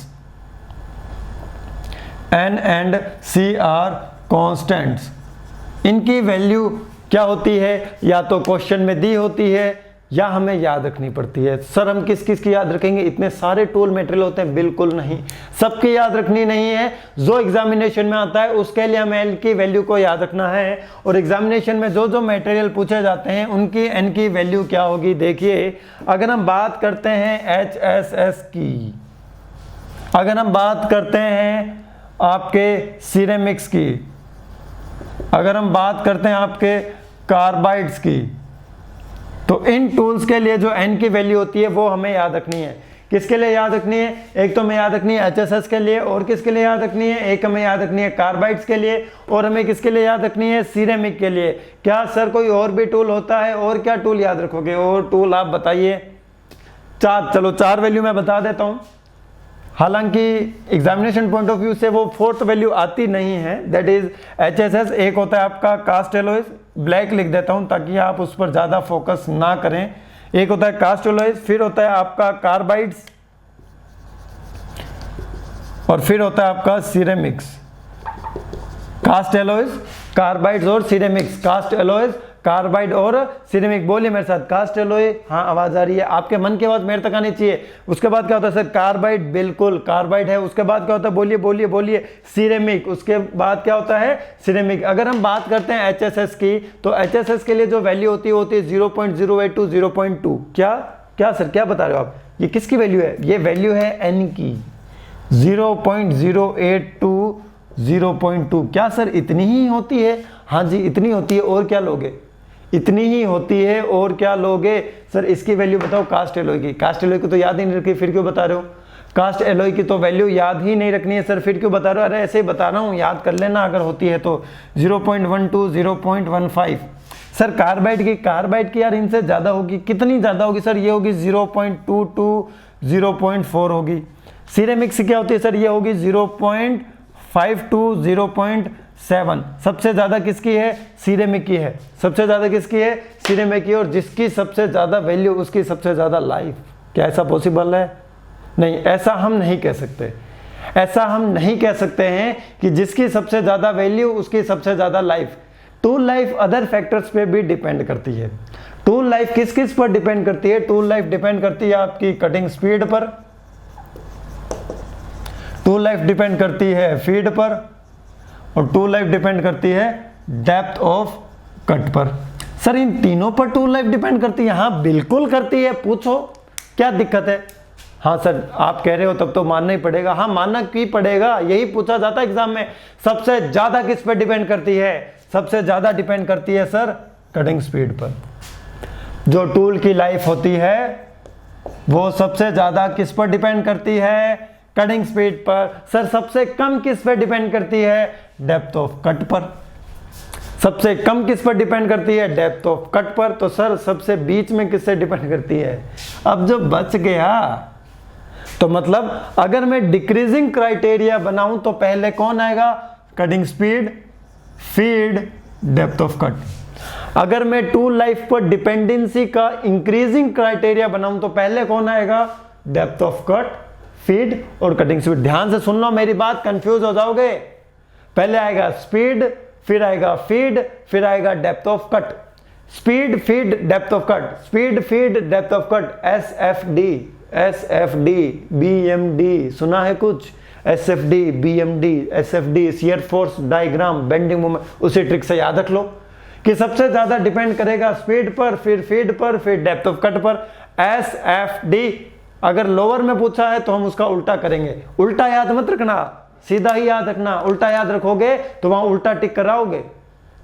[SPEAKER 1] N and C are constants. इनकी वैल्यू क्या होती है? या तो क्वेश्चन में दी होती है या हमें याद रखनी पड़ती है? सर हम किस किस की याद रखेंगे, इतने सारे टूल मटेरियल होते हैं, बिल्कुल नहीं, सबकी याद रखनी नहीं है। जो एग्जामिनेशन में आता है उसके लिए हमें एल की वैल्यू को याद रखना है, और एग्जामिनेशन में जो जो मटेरियल पूछे जाते हैं उनकी एन की वैल्यू क्या होगी। देखिए अगर हम बात करते हैं HSS की, अगर हम बात करते हैं आपके सिरेमिक्स की, अगर हम बात करते हैं आपके कार्बाइड्स की, तो इन टूल्स के लिए जो एन की वैल्यू होती है वो हमें याद रखनी है। किसके लिए याद रखनी है? एक तो हमें याद रखनी है HSS के लिए, और किसके लिए याद रखनी है? एक हमें याद रखनी है कार्बाइड्स के लिए, और हमें किसके लिए याद रखनी है? सिरेमिक के लिए। क्या सर कोई और भी टूल होता है? और क्या टूल याद रखोगे? और टूल आप बताइए। चलो 4 वैल्यू मैं बता देता हूं, हालांकि एग्जामिनेशन पॉइंट ऑफ व्यू से वो 4th वैल्यू आती नहीं है, दैट इज HSS। एक होता है आपका कास्ट एलॉयज, ब्लैक लिख देता हूं ताकि आप उस पर ज्यादा फोकस ना करें। एक होता है कास्ट एलॉयज, फिर होता है आपका कार्बाइड्स, और फिर होता है आपका सिरेमिक्स। कास्ट एलॉयज, कार्बाइड्स और सिरेमिक्स, कास्ट एलॉयज, कार्बाइड और सिरेमिक। बोलिए मेरे साथ, कास्ट एलॉय, हाँ आवाज आ रही है, आपके मन की आवाज मेरे तक आनी चाहिए। उसके बाद क्या होता है सर? कार्बाइड, बिल्कुल कार्बाइड है। उसके बाद क्या होता है? बोलिए बोलिए बोलिए, सिरेमिक। उसके बाद क्या होता है? सिरेमिक। अगर हम बात करते हैं HSS की, तो HSS के लिए जो वैल्यू होती है 0.08 to 0.2। क्या सर क्या बता रहे हो आप? ये किसकी वैल्यू है? ये वैल्यू है एन की, 0.08 to 0.2। क्या सर इतनी ही होती है? हाँ जी इतनी होती है, और क्या लोगे? इतनी ही होती है, और क्या लोगे? सर इसकी वैल्यू बताओ कास्ट एलॉय की। कास्ट एलॉय की तो याद ही नहीं रखी, फिर क्यों बता रहे हो? कास्ट एलॉय की तो वैल्यू याद ही नहीं रखनी है सर, फिर क्यों बता रहे हो? अरे ऐसे ही बता रहा हूँ, याद कर लेना अगर होती है तो। 0.12 0.15। सर कार्बाइड की यार इनसे ज्यादा होगी। कितनी ज्यादा होगी सर? ये होगी 0.2 to 0.4 होगी। सिरेमिक्स क्या होती है सर? ये होगी 0.5 to 0.7। सबसे ज्यादा किसकी है? सिरेमिक की है। सबसे ज्यादा किसकी है? सिरेमिक की। और जिसकी सबसे ज्यादा वैल्यू उसकी सबसे ज्यादा लाइफ। क्या ऐसा पॉसिबल है? नहीं, ऐसा हम नहीं कह सकते। ऐसा हम नहीं कह सकते हैं कि जिसकी सबसे ज्यादा वैल्यू उसकी सबसे ज्यादा life. Tool life other factors पे भी डिपेंड करती है। टूल लाइफ किस किस पर डिपेंड करती है? टूल लाइफ डिपेंड करती है आपकी कटिंग स्पीड पर, टूल लाइफ डिपेंड करती है फीड पर, और टूल लाइफ डिपेंड करती है डेप्थ ऑफ कट पर। सर इन तीनों पर टूल लाइफ डिपेंड करती है? हाँ बिल्कुल करती है, पूछो क्या दिक्कत है? हाँ सर आप कह रहे हो तब तो मानना ही पड़ेगा। हाँ मानना क्यों पड़ेगा, यही पूछा जाता है एग्जाम में। सबसे ज्यादा किस पर डिपेंड करती है? सबसे ज्यादा डिपेंड करती है सर कटिंग स्पीड पर। जो टूल की लाइफ होती है वो सबसे ज्यादा किस पर डिपेंड करती है? कटिंग स्पीड पर। सर सबसे कम किस पर डिपेंड करती है? डेप्थ ऑफ कट पर। सबसे कम किस पर डिपेंड करती है? डेप्थ ऑफ कट पर। तो सर सबसे बीच में किससे डिपेंड करती है? अब जो बच गया, तो मतलब अगर मैं डिक्रीजिंग क्राइटेरिया बनाऊं तो पहले कौन आएगा? Cutting speed, feed, depth of cut. अगर मैं टूल लाइफ पर डिपेंडेंसी का इंक्रीजिंग क्राइटेरिया बनाऊं तो पहले कौन आएगा? डेप्थ ऑफ कट, फीड और कटिंग स्पीड। ध्यान से सुन लो मेरी बात, कंफ्यूज हो जाओगे। पहले आएगा स्पीड, फिर आएगा फीड, फिर आएगा depth of cut. Speed, feed, depth of cut, speed, feed, depth of cut. SFD, BMD सुना है कुछ? SFD, BMD, SFD, shear force diagram, bending moment. उसी ट्रिक से याद रख लो कि सबसे ज्यादा डिपेंड करेगा स्पीड पर, फिर फीड पर, फिर डेप्थ ऑफ कट पर। SFD अगर लोअर में पूछा है तो हम उसका उल्टा करेंगे। उल्टा याद मत रखना, सीधा ही याद रखना। उल्टा याद रखोगे तो वहां उल्टा टिक कराओगे।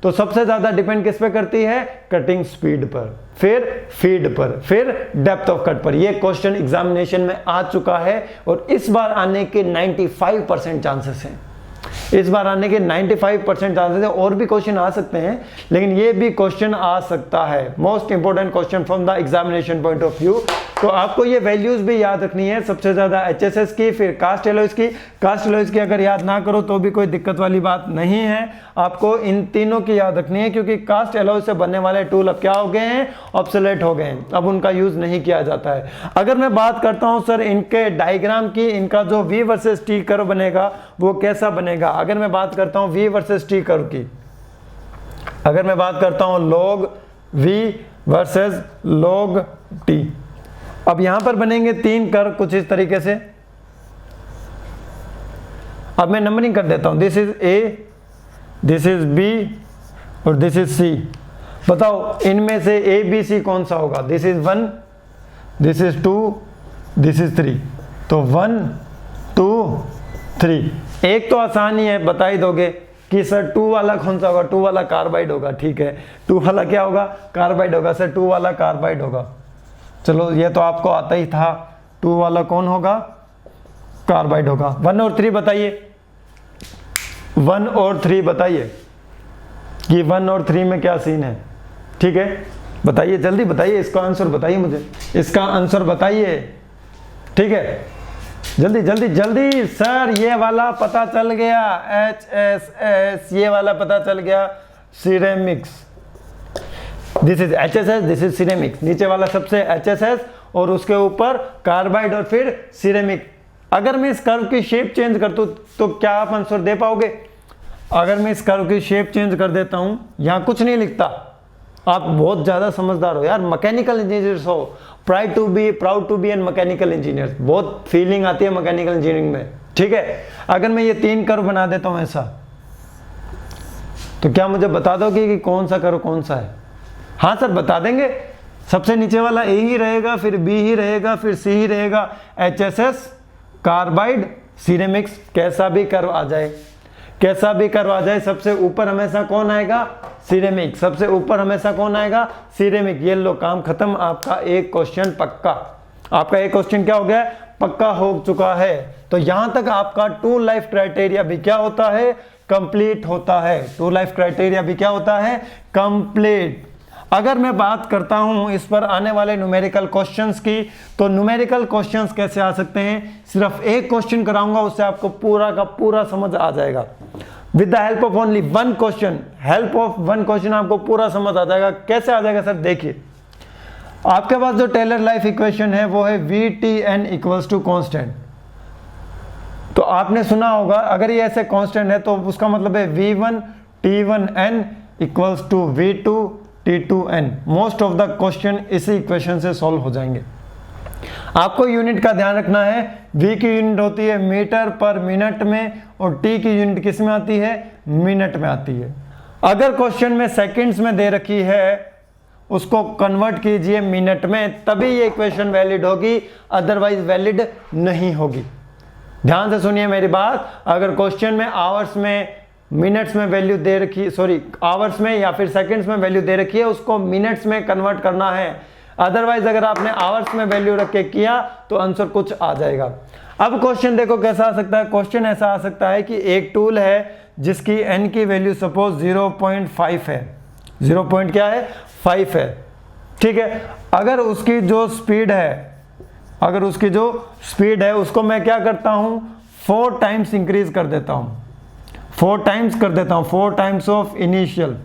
[SPEAKER 1] तो सबसे ज्यादा डिपेंड किस पे करती है? कटिंग स्पीड पर, फिर फीड पर, फिर डेप्थ ऑफ कट पर। यह क्वेश्चन एग्जामिनेशन में आ चुका है और इस बार आने के 95% चांसेस हैं। इस बार आने के 95% चांसेस है। और भी क्वेश्चन आ सकते हैं, लेकिन ये भी क्वेश्चन आ सकता है। Most important question from the examination point of view. तो आपको ये वैल्यूज भी याद रखनी है, सबसे ज्यादा HSS की, फिर कास्ट एलॉयज की। कास्ट एलॉयज की अगर याद ना करो तो भी कोई दिक्कत वाली बात नहीं है, आपको इन तीनों की याद रखनी है, क्योंकि कास्ट एलॉय से बनने वाले टूल अब क्या हो गए हैं? ऑब्सोलेट हो गए हैं, अब उनका यूज नहीं किया जाता है। अगर मैं बात करता हूं सर इनके डायग्राम की, इनका जो V वर्सेस T कर्व बनेगा वो कैसा बनेगा? अगर मैं बात करता हूं V वर्सेस T कर्व की, अगर मैं बात करता हूं log V versus log t। अब यहां पर बनेंगे 3 कर्व कुछ इस तरीके से। अब मैं नंबरिंग कर देता हूं, this is A, this is B और दिस इज सी। बताओ इनमें से ए बी सी कौन सा होगा? This is 1, this is 2, this is 3। तो 1 2 3। एक तो आसान ही है, बता ही दोगे कि सर 2 वाला कौन सा होगा? 2 वाला कार्बाइड होगा। ठीक है, 2 वाला क्या होगा? कार्बाइड होगा। सर 2 वाला कार्बाइड होगा। चलो ये तो आपको आता ही था, 2 वाला कौन होगा? कार्बाइड होगा। 1 और 3 बताइए, 1 और 3 बताइए कि 1 और 3 में क्या सीन है। ठीक है, बताइए जल्दी बताइए, इसका आंसर बताइए मुझे, इसका आंसर बताइए। ठीक है, जल्दी जल्दी जल्दी। सर ये वाला पता चल गया, HSS, ये वाला पता चल गया, ceramics. This is HSS, this is ceramics. नीचे वाला सबसे HSS और उसके ऊपर कार्बाइड और फिर सिरेमिक। अगर मैं इस कर्व की शेप चेंज कर दूं तो क्या आप आंसर दे पाओगे? अगर मैं इस कर्व की शेप चेंज कर देता हूं, यहां कुछ नहीं लिखता। आप बहुत ज्यादा समझदार हो यार, मैकेनिकल इंजीनियर्स हो, proud to be an mechanical engineer. बहुत फीलिंग आती है मैकेनिकल इंजीनियरिंग में। ठीक है, अगर मैं ये 3 कर्व बना देता हूं ऐसा, तो क्या मुझे बता दोगे कि कौन सा कर्व कौन सा है? हाँ सर बता देंगे। सबसे नीचे वाला ए ही रहेगा, फिर बी ही रहेगा, फिर सी ही रहेगा, HSS, कार्बाइड, सिरेमिक्स। कैसा भी कर्व आ जाए, कैसा भी कर्व आ जाए, सबसे ऊपर हमेशा कौन आएगा? सिरेमिक। सबसे ऊपर हमेशा कौन आएगा? सिरेमिक। ये लो, काम खत्म। आपका एक क्वेश्चन पक्का, आपका एक क्वेश्चन क्या हो गया? पक्का हो चुका है। तो यहां तक आपका 2 लाइफ क्राइटेरिया भी क्या होता है? कंप्लीट होता है। 2 लाइफ क्राइटेरिया भी क्या होता है? कंप्लीट। अगर मैं बात करता हूं इस पर आने वाले न्यूमेरिकल क्वेश्चंस की, तो न्यूमेरिकल क्वेश्चंस कैसे आ सकते हैं? सिर्फ एक क्वेश्चन कराऊंगा, उससे आपको पूरा का पूरा समझ आ जाएगा। With the help of only 1 question, help of 1 question आपको पूरा समझ आ जाएगा। कैसे आ जाएगा सर? देखिए, आपके पास जो टेलर लाइफ इक्वेशन है वो है VTN इक्वल्स टू कांस्टेंट। तो आपने सुना होगा, अगर ये ऐसे कांस्टेंट है तो उसका मतलब है V1 T1N equals to V2 T2N। Most of the question इसी इक्वेशन से सॉल्व हो जाएंगे। आपको यूनिट का ध्यान रखना है। V की यूनिट होती है मीटर पर मिनट में और T की यूनिट किस में आती है? मिनट में आती है। अगर क्वेश्चन में सेकंड्स में दे रखी है, उसको कन्वर्ट कीजिए मिनट में, तभी ये इक्वेशन वैलिड होगी, अदरवाइज वैलिड नहीं होगी। ध्यान से सुनिए मेरी बात। अगर क्वेश्चन में आवर्स में, मिनट्स में वैल्यू दे रखी, सॉरी आवर्स में या फिर सेकंड्स में वैल्यू दे रखी है, उसको मिनट्स में कन्वर्ट करना है। अदरवाइज अगर आपने आवर्स में वैल्यू रख के किया तो आंसर कुछ आ जाएगा। अब क्वेश्चन देखो कैसा आ सकता है। क्वेश्चन ऐसा आ सकता है कि एक टूल है जिसकी n की वैल्यू सपोज 0.5 है। 0 पॉइंट क्या है? 5 है। ठीक है, अगर उसकी जो स्पीड है, अगर उसकी जो स्पीड है उसको मैं क्या करता हूं? 4 टाइम्स इंक्रीज कर देता हूं, 4 टाइम्स कर देता हूं, 4 टाइम्स ऑफ इनिशियल।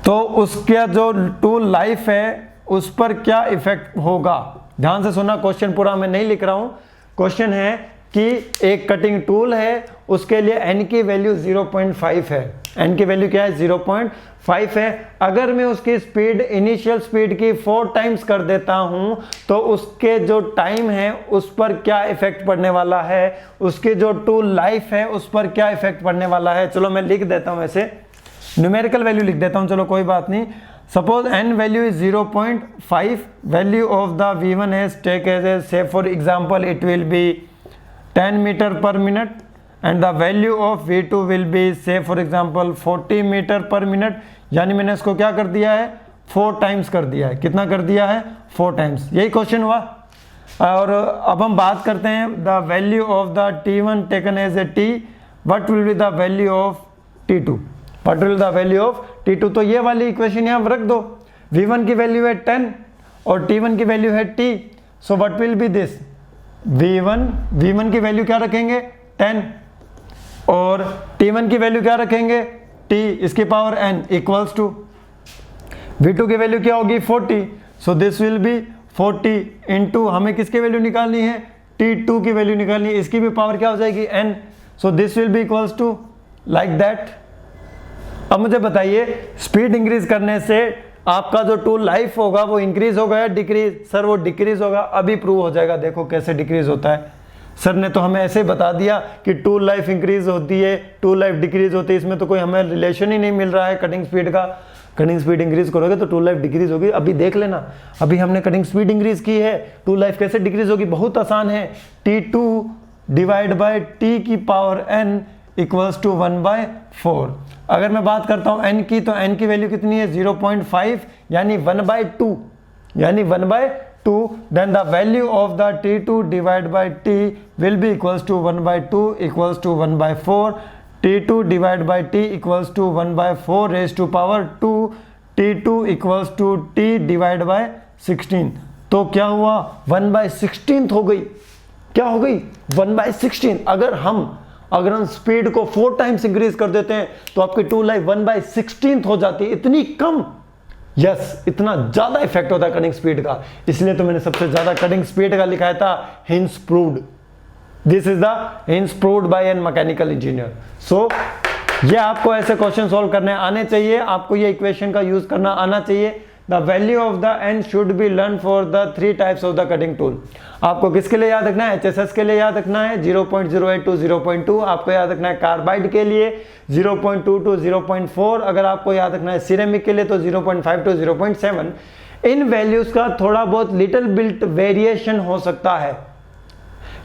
[SPEAKER 1] तो उसका जो टूल लाइफ है उस पर क्या इफेक्ट होगा? ध्यान से सुना, क्वेश्चन पूरा मैं नहीं लिख रहा हूं। क्वेश्चन है कि एक कटिंग टूल है, उसके लिए n की वैल्यू 0.5 है। n की वैल्यू क्या है? 0.5 है। अगर मैं उसकी स्पीड, इनिशियल स्पीड की 4 टाइम्स कर देता हूं तो उसके जो टाइम है उस पर क्या इफेक्ट पड़ने वाला है? उसके जो टूल लाइफ है उस पर क्या इफेक्ट पड़ने वाला है? चलो मैं लिख देता हूं, ऐसे न्यूमेरिकल वैल्यू लिख देता हूं। चलो कोई बात नहीं। Suppose n value is 0.5, value of the V1 has take as a, say for example it will be 10 meter per minute and the value of V2 will be, say for example 40 meter per minute. यानी मैंने इसको क्या कर दिया है? 4 times कर दिया है। कितना कर दिया है? 4 टाइम्स। यही क्वेश्चन हुआ। और अब हम बात करते हैं the value of the T1 taken as a T, what will be the value of T2, what will the value of T2। तो ये वाली इक्वेशन यहाँ रख दो। V1 की वैल्यू है 10 और T1 की वैल्यू है T, so what will B this? V1 की वैल्यू क्या रखेंगे? 10 और T1 की वैल्यू क्या रखेंगे? T, इसकी power n equals to V2 की वैल्यू क्या होगी? 40, सो दिस विल बी 40 इंटू, हमें किसकी वैल्यू निकालनी है? T2 की वैल्यू निकालनी है, इसकी भी पावर क्या हो जाएगी? n, so this will be equals to like that. अब मुझे बताइए, स्पीड इंक्रीज करने से आपका जो टूल लाइफ होगा वो इंक्रीज होगा या डिक्रीज? सर वो डिक्रीज होगा। अभी प्रूव हो जाएगा, देखो कैसे डिक्रीज होता है। सर ने तो हमें ऐसे बता दिया कि टूल लाइफ इंक्रीज होती है, टूल लाइफ डिक्रीज होती है, इसमें तो कोई हमें रिलेशन ही नहीं मिल रहा है कटिंग स्पीड का। कटिंग स्पीड इंक्रीज करोगे तो टूल लाइफ डिक्रीज होगी। अभी देख लेना, अभी हमने कटिंग स्पीड इंक्रीज की है, टूल लाइफ कैसे डिक्रीज होगी? बहुत आसान है, T2 डिवाइड बाय T की पावर n इक्वल्स टू 1/4। अगर मैं बात करता हूं n की, तो n की वैल्यू कितनी है? 0.5 यानी 1/2, यानी 1/2। Then the value of the T2 divide by T will be equals to 1/2 equals to 1/4। T2 divide by T equals to 1/4 raise to power 2। T2 equals to T divide by 16। तो क्या हुआ? 1/16 हो गई। क्या हो गई? 1/16। अगर हम स्पीड को 4 टाइम्स इंक्रीज कर देते हैं तो आपकी टूल लाइफ 1/16 हो जाती है। इतनी कम, यस, इतना ज्यादा इफेक्ट होता है कटिंग स्पीड का। इसलिए तो मैंने सबसे ज्यादा कटिंग स्पीड का लिखा था hence proved. This is the hence proved by an mechanical engineer. सो ये आपको ऐसे क्वेश्चन सॉल्व करने आने चाहिए, आपको ये इक्वेशन का यूज करना आना चाहिए। The value of the n should be learn for the 3 types of the cutting tool. आपको किसके लिए याद रखना है? HSS के लिए याद रखना है 0.08 टू 0.2। आपको याद रखना है कार्बाइड के लिए 0.2 टू 0.4। अगर आपको याद रखना है सिरेमिक के लिए तो 0.5 टू 0.7। इन वैल्यूज का थोड़ा बहुत लिटिल बिट वेरिएशन हो सकता है।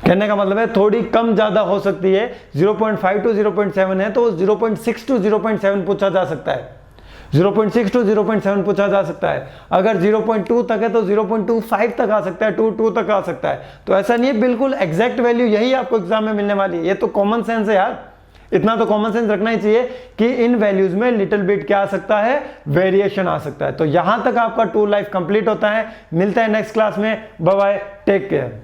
[SPEAKER 1] कहने का मतलब है थोड़ी कम ज्यादा हो सकती है। 0.5 टू 0.7 है तो 0.6 टू 0.7 पूछा जा सकता है, 0.6 टू 0.7 पूछा जा सकता है। अगर 0.2 तक है तो 0.25 तक आ सकता है, 2 तक आ सकता है। तो ऐसा नहीं है बिल्कुल एग्जैक्ट वैल्यू यही आपको एग्जाम में मिलने वाली है। ये तो कॉमन सेंस है यार, इतना तो कॉमन सेंस रखना ही चाहिए कि इन वैल्यूज में लिटिल बिट क्या आ सकता है? वेरिएशन आ सकता है। तो यहां तक आपका टूल लाइफ कंप्लीट होता है। मिलता है नेक्स्ट क्लास में। Bye bye, take care.